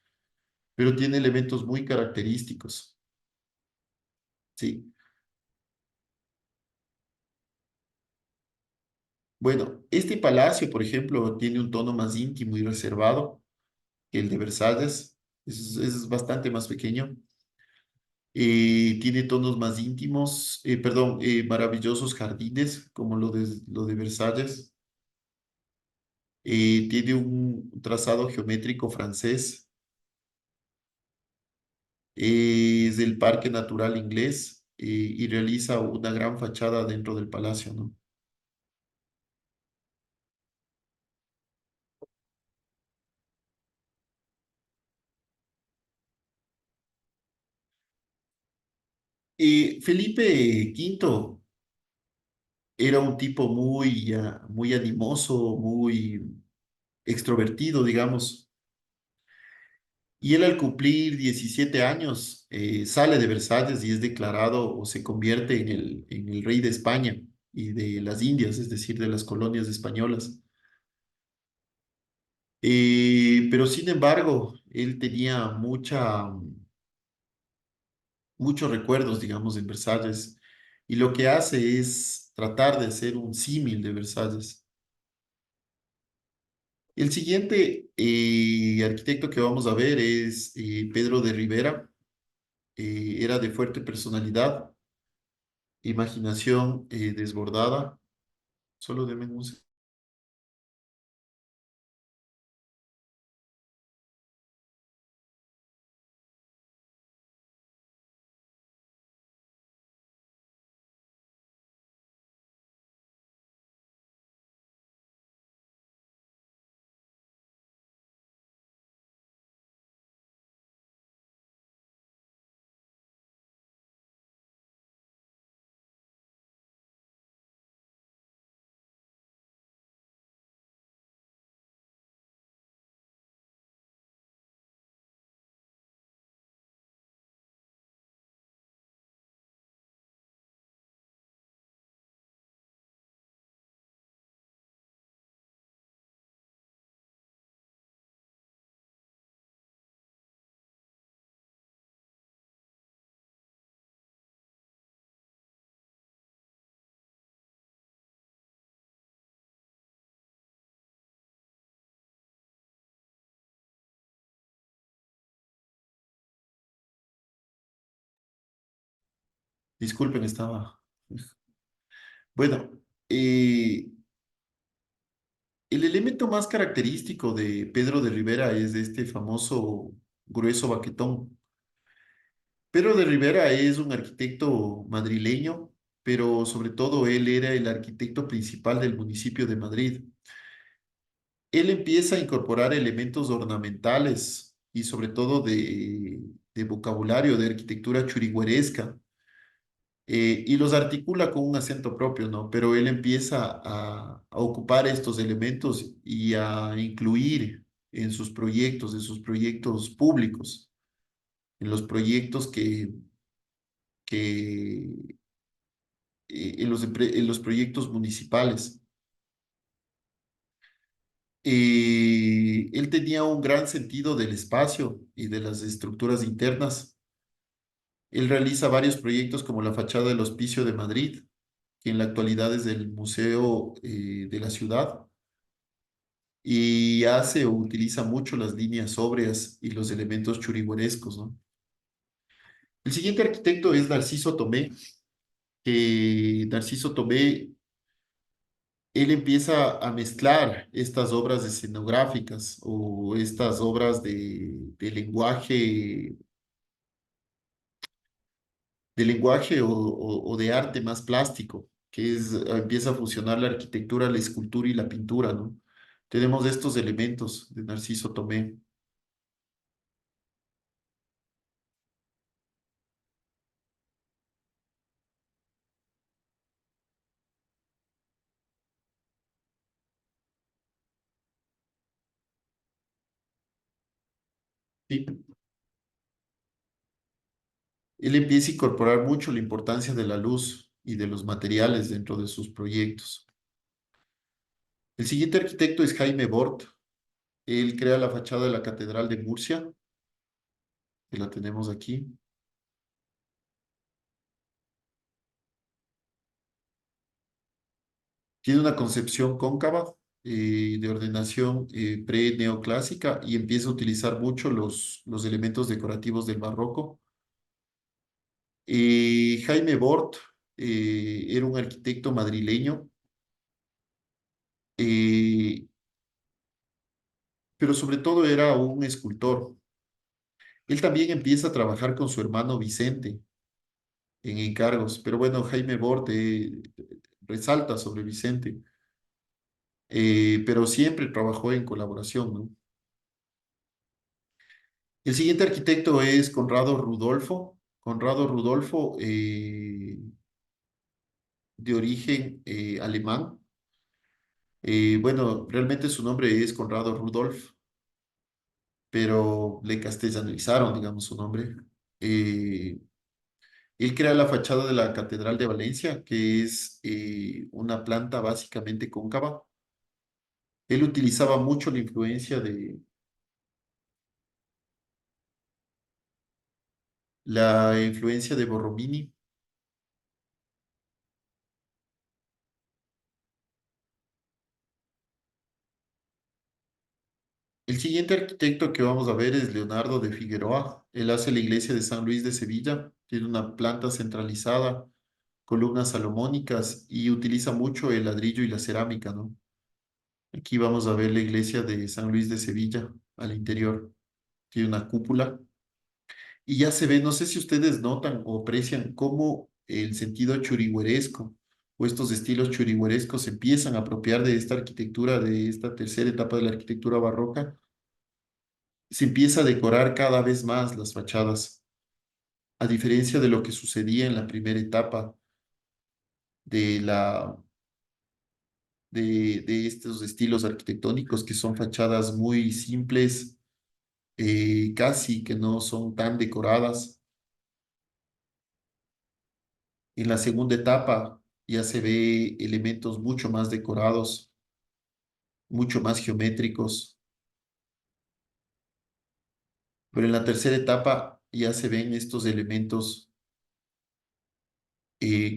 pero tiene elementos muy característicos. Sí. Bueno, este palacio, por ejemplo, tiene un tono más íntimo y reservado que el de Versalles. Es bastante más pequeño. Tiene tonos más íntimos, perdón, maravillosos jardines, como lo de Versalles. Tiene un trazado geométrico francés. Es del Parque Natural Inglés, y realiza una gran fachada dentro del palacio, ¿no? Felipe V era un tipo muy animoso, muy extrovertido, digamos. Y él al cumplir 17 años sale de Versalles y es declarado o se convierte en el rey de España y de las Indias, es decir, de las colonias españolas. Pero sin embargo, él tenía muchos recuerdos, digamos, en Versalles, y lo que hace es tratar de hacer un símil de Versalles. El siguiente arquitecto que vamos a ver es Pedro de Rivera. Era de fuerte personalidad, imaginación desbordada. Solo denme un segundo. Disculpen, estaba. Bueno, el elemento más característico de Pedro de Rivera es este famoso grueso baquetón. Pedro de Rivera es un arquitecto madrileño, pero sobre todo él era el arquitecto principal del municipio de Madrid. Él empieza a incorporar elementos ornamentales y, sobre todo, de vocabulario, de arquitectura churigueresca, y los articula con un acento propio, ¿no? Pero él empieza a ocupar estos elementos y a incluir en sus proyectos públicos, en los proyectos que en los proyectos municipales. Él tenía un gran sentido del espacio y de las estructuras internas. Él realiza varios proyectos como la fachada del Hospicio de Madrid, que en la actualidad es del Museo de la Ciudad, y hace o utiliza mucho las líneas sóbrias y los elementos churriguerescos, ¿no? El siguiente arquitecto es Narciso Tomé, que Narciso Tomé, él empieza a mezclar estas obras escenográficas o estas obras de lenguaje o de arte más plástico, que es, empieza a fusionar la arquitectura, la escultura y la pintura, ¿no? Tenemos estos elementos de Narciso Tomé. ¿Sí? Él empieza a incorporar mucho la importancia de la luz y de los materiales dentro de sus proyectos. El siguiente arquitecto es Jaime Bort. Él crea la fachada de la Catedral de Murcia, que la tenemos aquí. Tiene una concepción cóncava de ordenación pre-neoclásica y empieza a utilizar mucho los elementos decorativos del barroco. Jaime Bort era un arquitecto madrileño, eh, pero sobre todo era un escultor. Él también empieza a trabajar con su hermano Vicente en encargos, pero bueno, Jaime Bort resalta sobre Vicente, pero siempre trabajó en colaboración, ¿no? El siguiente arquitecto es Conrado Rudolfo. Conrado Rudolfo, de origen alemán. Bueno, realmente su nombre es Conrado Rudolf, pero le castellanizaron, digamos, su nombre. Eh, Él crea la fachada de la Catedral de Valencia, que es una planta básicamente cóncava. Él utilizaba mucho la influencia de Borromini. El siguiente arquitecto que vamos a ver es Leonardo de Figueroa. Él hace la iglesia de San Luis de Sevilla. Tiene una planta centralizada, columnas salomónicas y utiliza mucho el ladrillo y la cerámica, ¿no? Aquí vamos a ver la iglesia de San Luis de Sevilla al interior. Tiene una cúpula y ya se ve, no sé si ustedes notan o aprecian cómo el sentido churrigueresco o estos estilos churriguerescos se empiezan a apropiar de esta arquitectura, de esta tercera etapa de la arquitectura barroca. Se empieza a decorar cada vez más las fachadas, a diferencia de lo que sucedía en la primera etapa de de estos estilos arquitectónicos, que son fachadas muy simples, casi que no son tan decoradas. En la segunda etapa ya se ve elementos mucho más decorados, mucho más geométricos, pero en la tercera etapa ya se ven estos elementos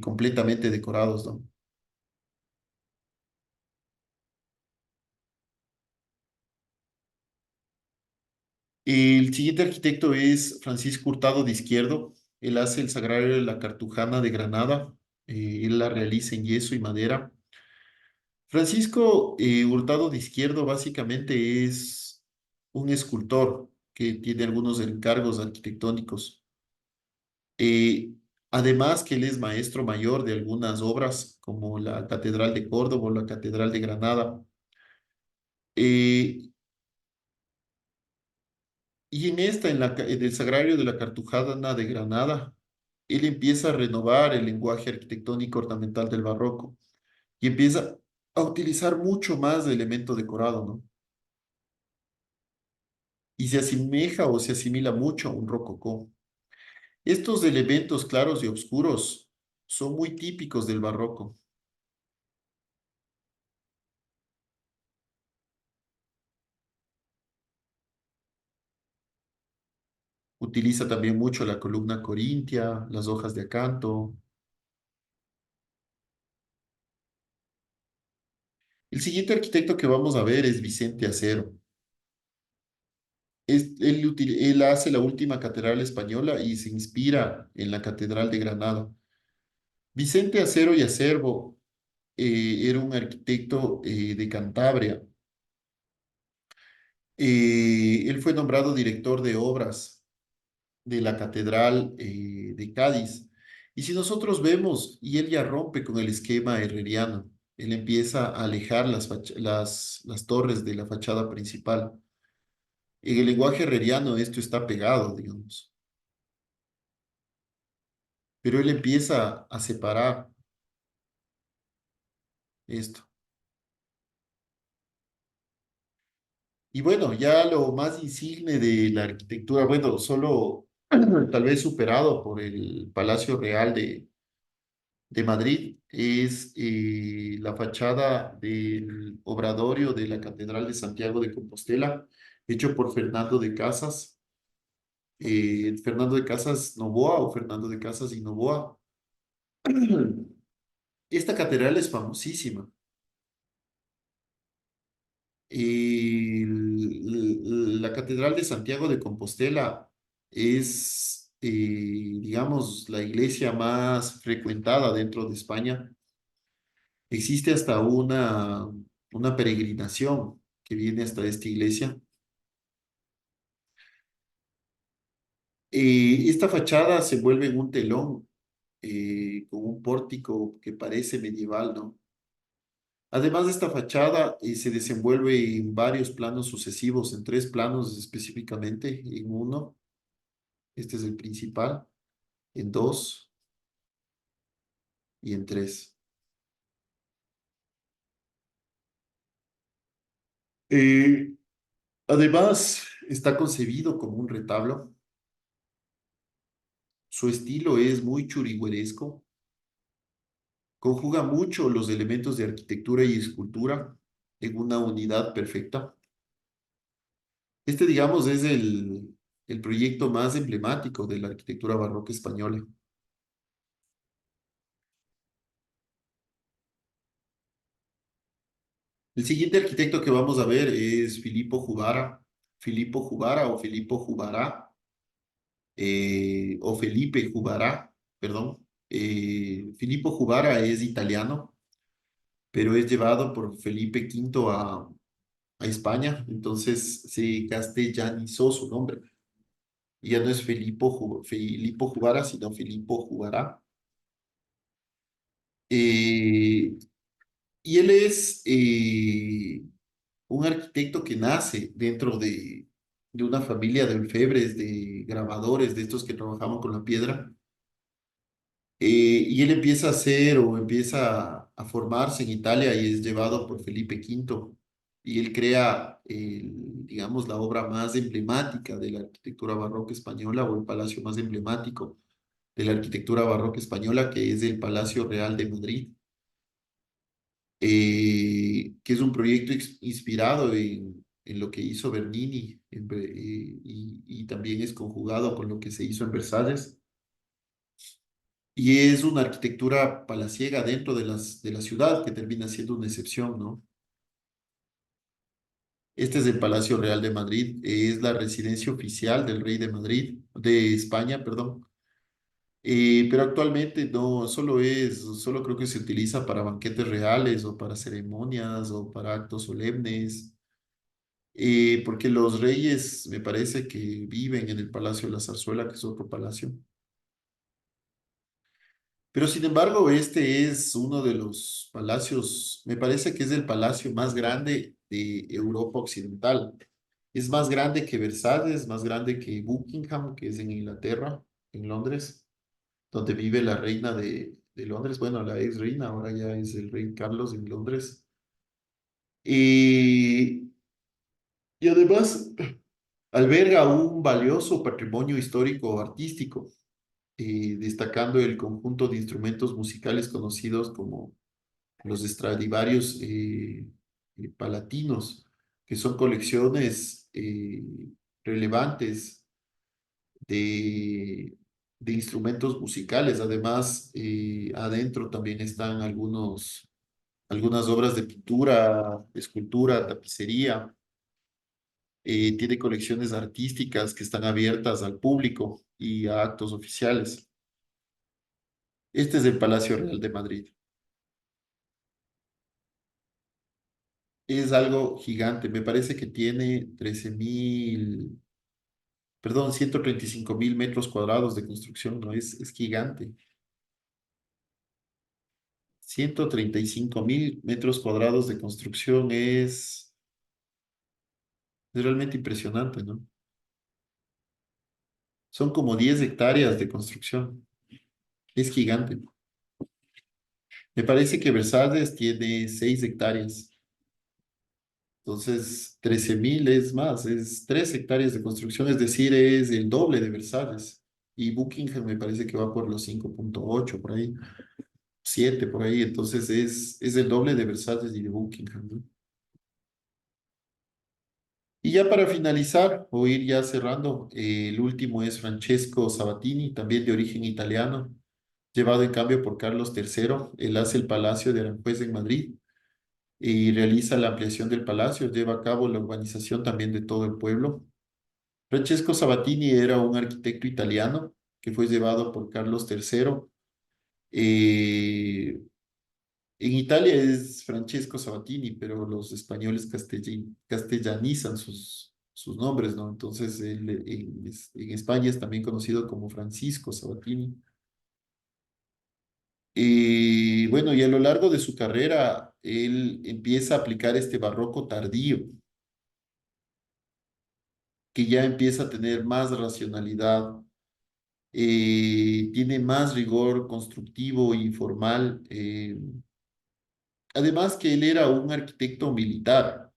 completamente decorados, ¿no? El siguiente arquitecto es Francisco Hurtado de Izquierdo. Él hace el Sagrario de la Cartujana de Granada. Él la realiza en yeso y madera. Francisco Hurtado de Izquierdo básicamente es un escultor que tiene algunos encargos arquitectónicos. Eh, Además que él es maestro mayor de algunas obras como la Catedral de Córdoba o la Catedral de Granada. Eh, y en esta, en el Sagrario de la Cartujana de Granada, él empieza a renovar el lenguaje arquitectónico ornamental del barroco y empieza a utilizar mucho más de elemento decorado, ¿no? Y se asemeja o se asimila mucho a un rococó. Estos elementos claros y oscuros son muy típicos del barroco. Utiliza también mucho la columna corintia, las hojas de acanto. El siguiente arquitecto que vamos a ver es Vicente Acero. Él hace la última catedral española y se inspira en la Catedral de Granada. Vicente Acero y Acerbo era un arquitecto de Cantabria. Él fue nombrado director de obras de la Catedral de Cádiz. Y si nosotros vemos, y él ya rompe con el esquema herreriano, él empieza a alejar las torres de la fachada principal. En el lenguaje herreriano esto está pegado, digamos, pero él empieza a separar esto. Y bueno, ya lo más insigne de la arquitectura, bueno, solo tal vez superado por el Palacio Real de Madrid, es la fachada del obradorio de la Catedral de Santiago de Compostela, hecho por Fernando de Casas, Fernando de Casas Novoa o Fernando de Casas y Novoa. Esta catedral es famosísima. La Catedral de Santiago de Compostela es, digamos, la iglesia más frecuentada dentro de España. Existe hasta una peregrinación que viene hasta esta iglesia. Esta fachada se vuelve en un telón con un pórtico que parece medieval, ¿no? Además de esta fachada, se desenvuelve en varios planos sucesivos, en tres planos específicamente, en uno, este es el principal, en dos y en tres. Eh, Además, está concebido como un retablo. Su estilo es muy churrigueresco, conjuga mucho los elementos de arquitectura y escultura en una unidad perfecta. Este, digamos, es el proyecto más emblemático de la arquitectura barroca española. El siguiente arquitecto que vamos a ver es Filippo Juvara. Filippo Juvara o Filippo Juvará, o Felipe Juvará, perdón. Filippo Juvara es italiano, pero es llevado por Felipe V a España, entonces se castellanizó su nombre. Y ya no es Filippo Juvara, sino Filippo Juvará. Eh, y él es un arquitecto que nace dentro de una familia de orfebres, de grabadores, de estos que trabajaban con la piedra. Y él empieza a hacer o empieza a formarse en Italia y es llevado por Felipe V. Y él crea, digamos, la obra más emblemática de la arquitectura barroca española o el palacio más emblemático de la arquitectura barroca española, que es el Palacio Real de Madrid, que es un proyecto inspirado en lo que hizo Bernini y también es conjugado con lo que se hizo en Versalles. Y es una arquitectura palaciega dentro de la ciudad que termina siendo una excepción, ¿no? Este es el Palacio Real de Madrid, es la residencia oficial del rey de Madrid, de España, perdón. Pero actualmente no, solo creo que se utiliza para banquetes reales o para ceremonias o para actos solemnes, porque los reyes me parece que viven en el Palacio de la Zarzuela, que es otro palacio. Pero sin embargo, este es uno de los palacios, me parece que es el palacio más grande de Europa Occidental. Es más grande que Versalles, más grande que Buckingham, que es en Inglaterra, en Londres. donde vive la reina de Londres, bueno, la ex reina, ahora ya es el rey Carlos en Londres. Y, y además alberga un valioso patrimonio histórico artístico, destacando el conjunto de instrumentos musicales conocidos como los Stradivarius palatinos, que son colecciones relevantes de, de instrumentos musicales. Además, adentro también están algunas obras de pintura, escultura, tapicería. Tiene colecciones artísticas que están abiertas al público y a actos oficiales. Este es el Palacio Real de Madrid. Es algo gigante. Me parece que tiene 135.000 metros cuadrados de construcción, ¿no? Es gigante. 135.000 metros cuadrados de construcción es realmente impresionante, ¿no? Son como 10 hectáreas de construcción. Es gigante. Me parece que Versalles tiene 6 hectáreas. Entonces, 13.000 es más, es 3 hectáreas de construcción, es decir, es el doble de Versalles. Y Buckingham me parece que va por los 5,8 por ahí, 7 por ahí. Entonces, es el doble de Versalles y de Buckingham, ¿no? Y ya para finalizar, o ir ya cerrando, el último es Francesco Sabatini, también de origen italiano, llevado en cambio por Carlos III. Él hace el Palacio de Aranjuez en Madrid y realiza la ampliación del palacio, lleva a cabo la urbanización también de todo el pueblo. Francesco Sabatini era un arquitecto italiano que fue llevado por Carlos III. Eh, en Italia es Francesco Sabatini, pero los españoles castellanizan sus nombres, ¿no? Entonces él en España es también conocido como Francisco Sabatini. Y bueno, y a lo largo de su carrera, él empieza a aplicar este barroco tardío, que ya empieza a tener más racionalidad, tiene más rigor constructivo y formal. Además que él era un arquitecto militar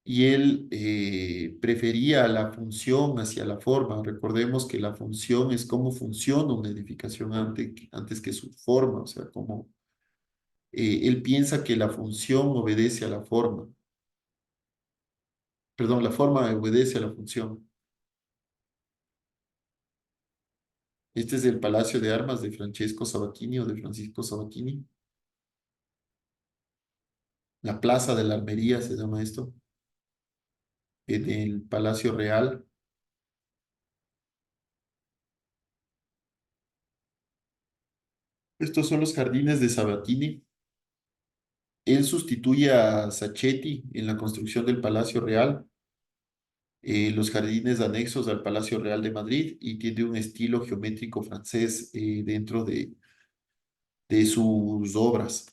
y él prefería la función hacia la forma. Recordemos que la función es cómo funciona una edificación antes que su forma, o sea, como él piensa que la función obedece a la forma. Perdón, la forma obedece a la función. Este es el Palacio de Armas de Francesco Sabatini o de Francisco Sabatini. La Plaza de la Armería se llama esto, en el Palacio Real. Estos son los jardines de Sabatini. Él sustituye a Sacchetti en la construcción del Palacio Real, los jardines anexos al Palacio Real de Madrid, y tiene un estilo geométrico francés dentro de sus obras.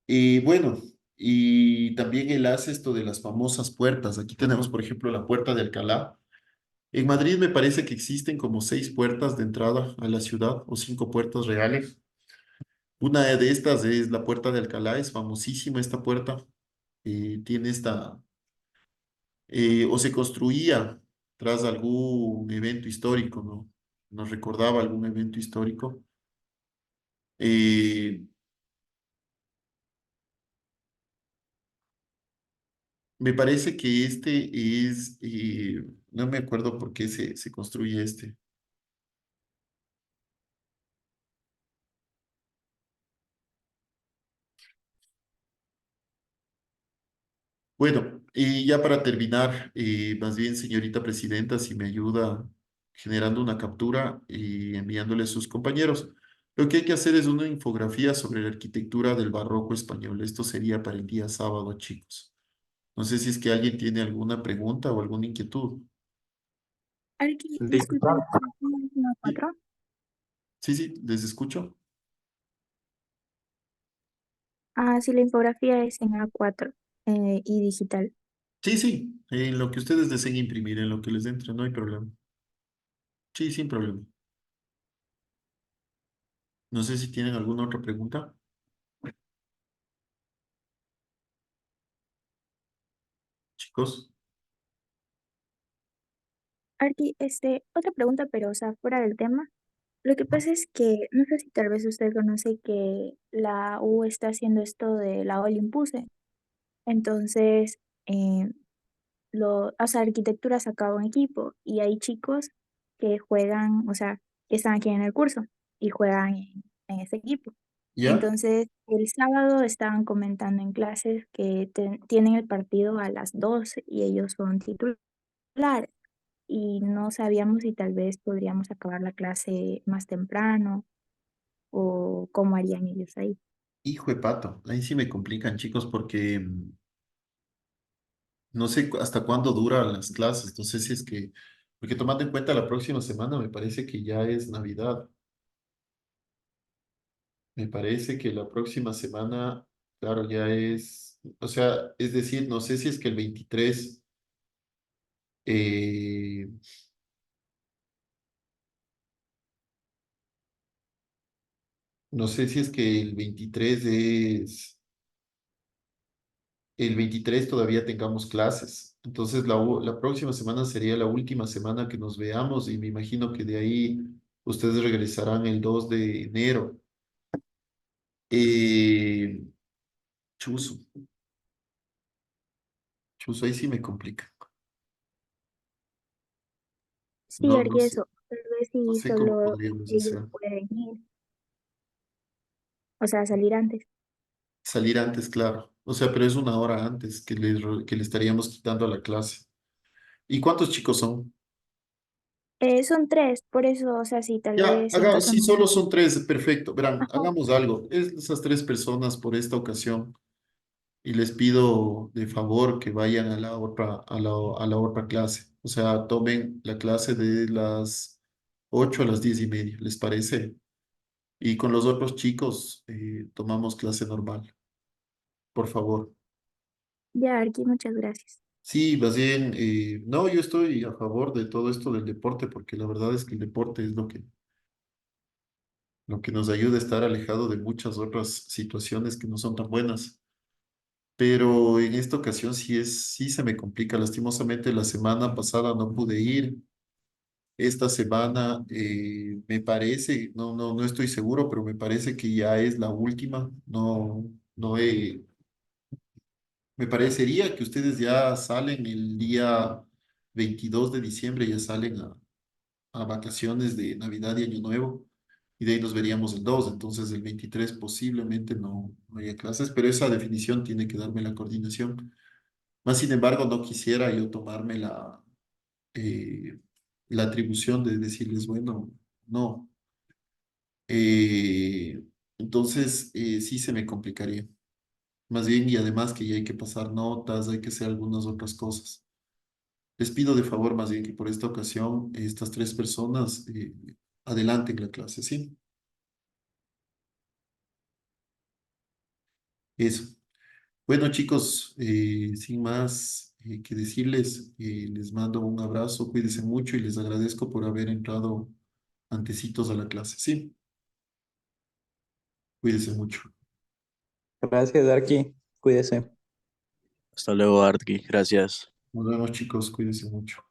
Y bueno, y también él hace esto de las famosas puertas. Aquí tenemos, por ejemplo, la Puerta de Alcalá. En Madrid me parece que existen como 6 puertas de entrada a la ciudad o 5 puertas reales. Una de estas es la Puerta de Alcalá, es famosísima esta puerta. Tiene o se construía tras algún evento histórico, ¿no? Nos recordaba algún evento histórico. Eh, Me parece que este es, no me acuerdo por qué se construye este. Bueno, y ya para terminar, más bien, señorita presidenta, si me ayuda generando una captura y enviándole a sus compañeros. Lo que hay que hacer es una infografía sobre la arquitectura del barroco español. Esto sería para el día sábado, chicos. No sé si es que alguien tiene alguna pregunta o alguna inquietud. Arqui, disculpe, Digital. ¿la Sí, 4? sí, les escucho. Ah, sí, la infografía es en A4 y digital. Sí, sí, en lo que ustedes deseen imprimir, en lo que les entre, no hay problema. Sí, sin problema. No sé si tienen alguna otra pregunta. Chicos. Arqui, otra pregunta, pero o sea, fuera del tema. Lo que pasa es que, no sé si tal vez usted conoce que la U está haciendo esto de la Olimpuse. Entonces, o sea, arquitectura ha sacado un equipo y hay chicos que juegan, o sea, que están aquí en el curso y juegan en ese equipo. ¿Ya? Entonces, el sábado estaban comentando en clases que tienen el partido a las 12 y ellos son titulares y no sabíamos si tal vez podríamos acabar la clase más temprano o cómo harían ellos ahí. Hijo de pato. Ahí sí me complican, chicos, porque no sé hasta cuándo duran las clases. No sé si es que, porque tomando en cuenta la próxima semana, me parece que ya es Navidad. Me parece que la próxima semana, claro, ya es, o sea, es decir, no sé si es que el 23, eh, no sé si es que el 23 todavía tengamos clases. Entonces, la próxima semana sería la última semana que nos veamos y me imagino que de ahí ustedes regresarán el 2 de enero. Eh, chuzo, chuzo, ahí sí me complica. Sí, No, no Arqui, sé, eso, tal vez no sí sé cómo solo podríamos ellos hacer. pueden ir, o sea, salir antes. Salir antes, claro. O sea, pero es una hora antes que le estaríamos quitando a la clase. ¿Y cuántos chicos son? Son tres, por eso, o sea, sí, tal Ya, vez en caso si no. solo son tres, perfecto. Verán, Ajá. hagamos algo. Es esas tres personas por esta ocasión y les pido de favor que vayan a la otra, a la otra clase. O sea, tomen la clase de las 8 a las 10:30, ¿les parece? Y con los otros chicos tomamos clase normal, por favor. Ya, Arqui, muchas gracias. Sí, más bien, no, yo estoy a favor de todo esto del deporte porque la verdad es que el deporte es lo que nos ayuda a estar alejado de muchas otras situaciones que no son tan buenas. Pero en esta ocasión sí se me complica. Lastimosamente la semana pasada no pude ir. Esta semana me parece, no estoy seguro, pero me parece que ya es la última. No he, me parecería que ustedes ya salen el día 22 de diciembre, ya salen a vacaciones de Navidad y Año Nuevo, y de ahí nos veríamos el 2, entonces el 23 posiblemente no haya clases, pero esa definición tiene que darme la coordinación. Más sin embargo, no quisiera yo tomarme eh, la atribución de decirles, bueno, no. Eh, entonces, sí se me complicaría. Más bien, y además que ya hay que pasar notas, hay que hacer algunas otras cosas. Les pido de favor, más bien que por esta ocasión, estas tres personas adelanten la clase, ¿sí? Eso. Bueno, chicos, sin más que decirles, les mando un abrazo, cuídense mucho y les agradezco por haber entrado antecitos a la clase, ¿sí? Cuídense mucho. Gracias, Arqui. Cuídese. Hasta luego, Artki. Gracias. Nos vemos, chicos, cuídense mucho.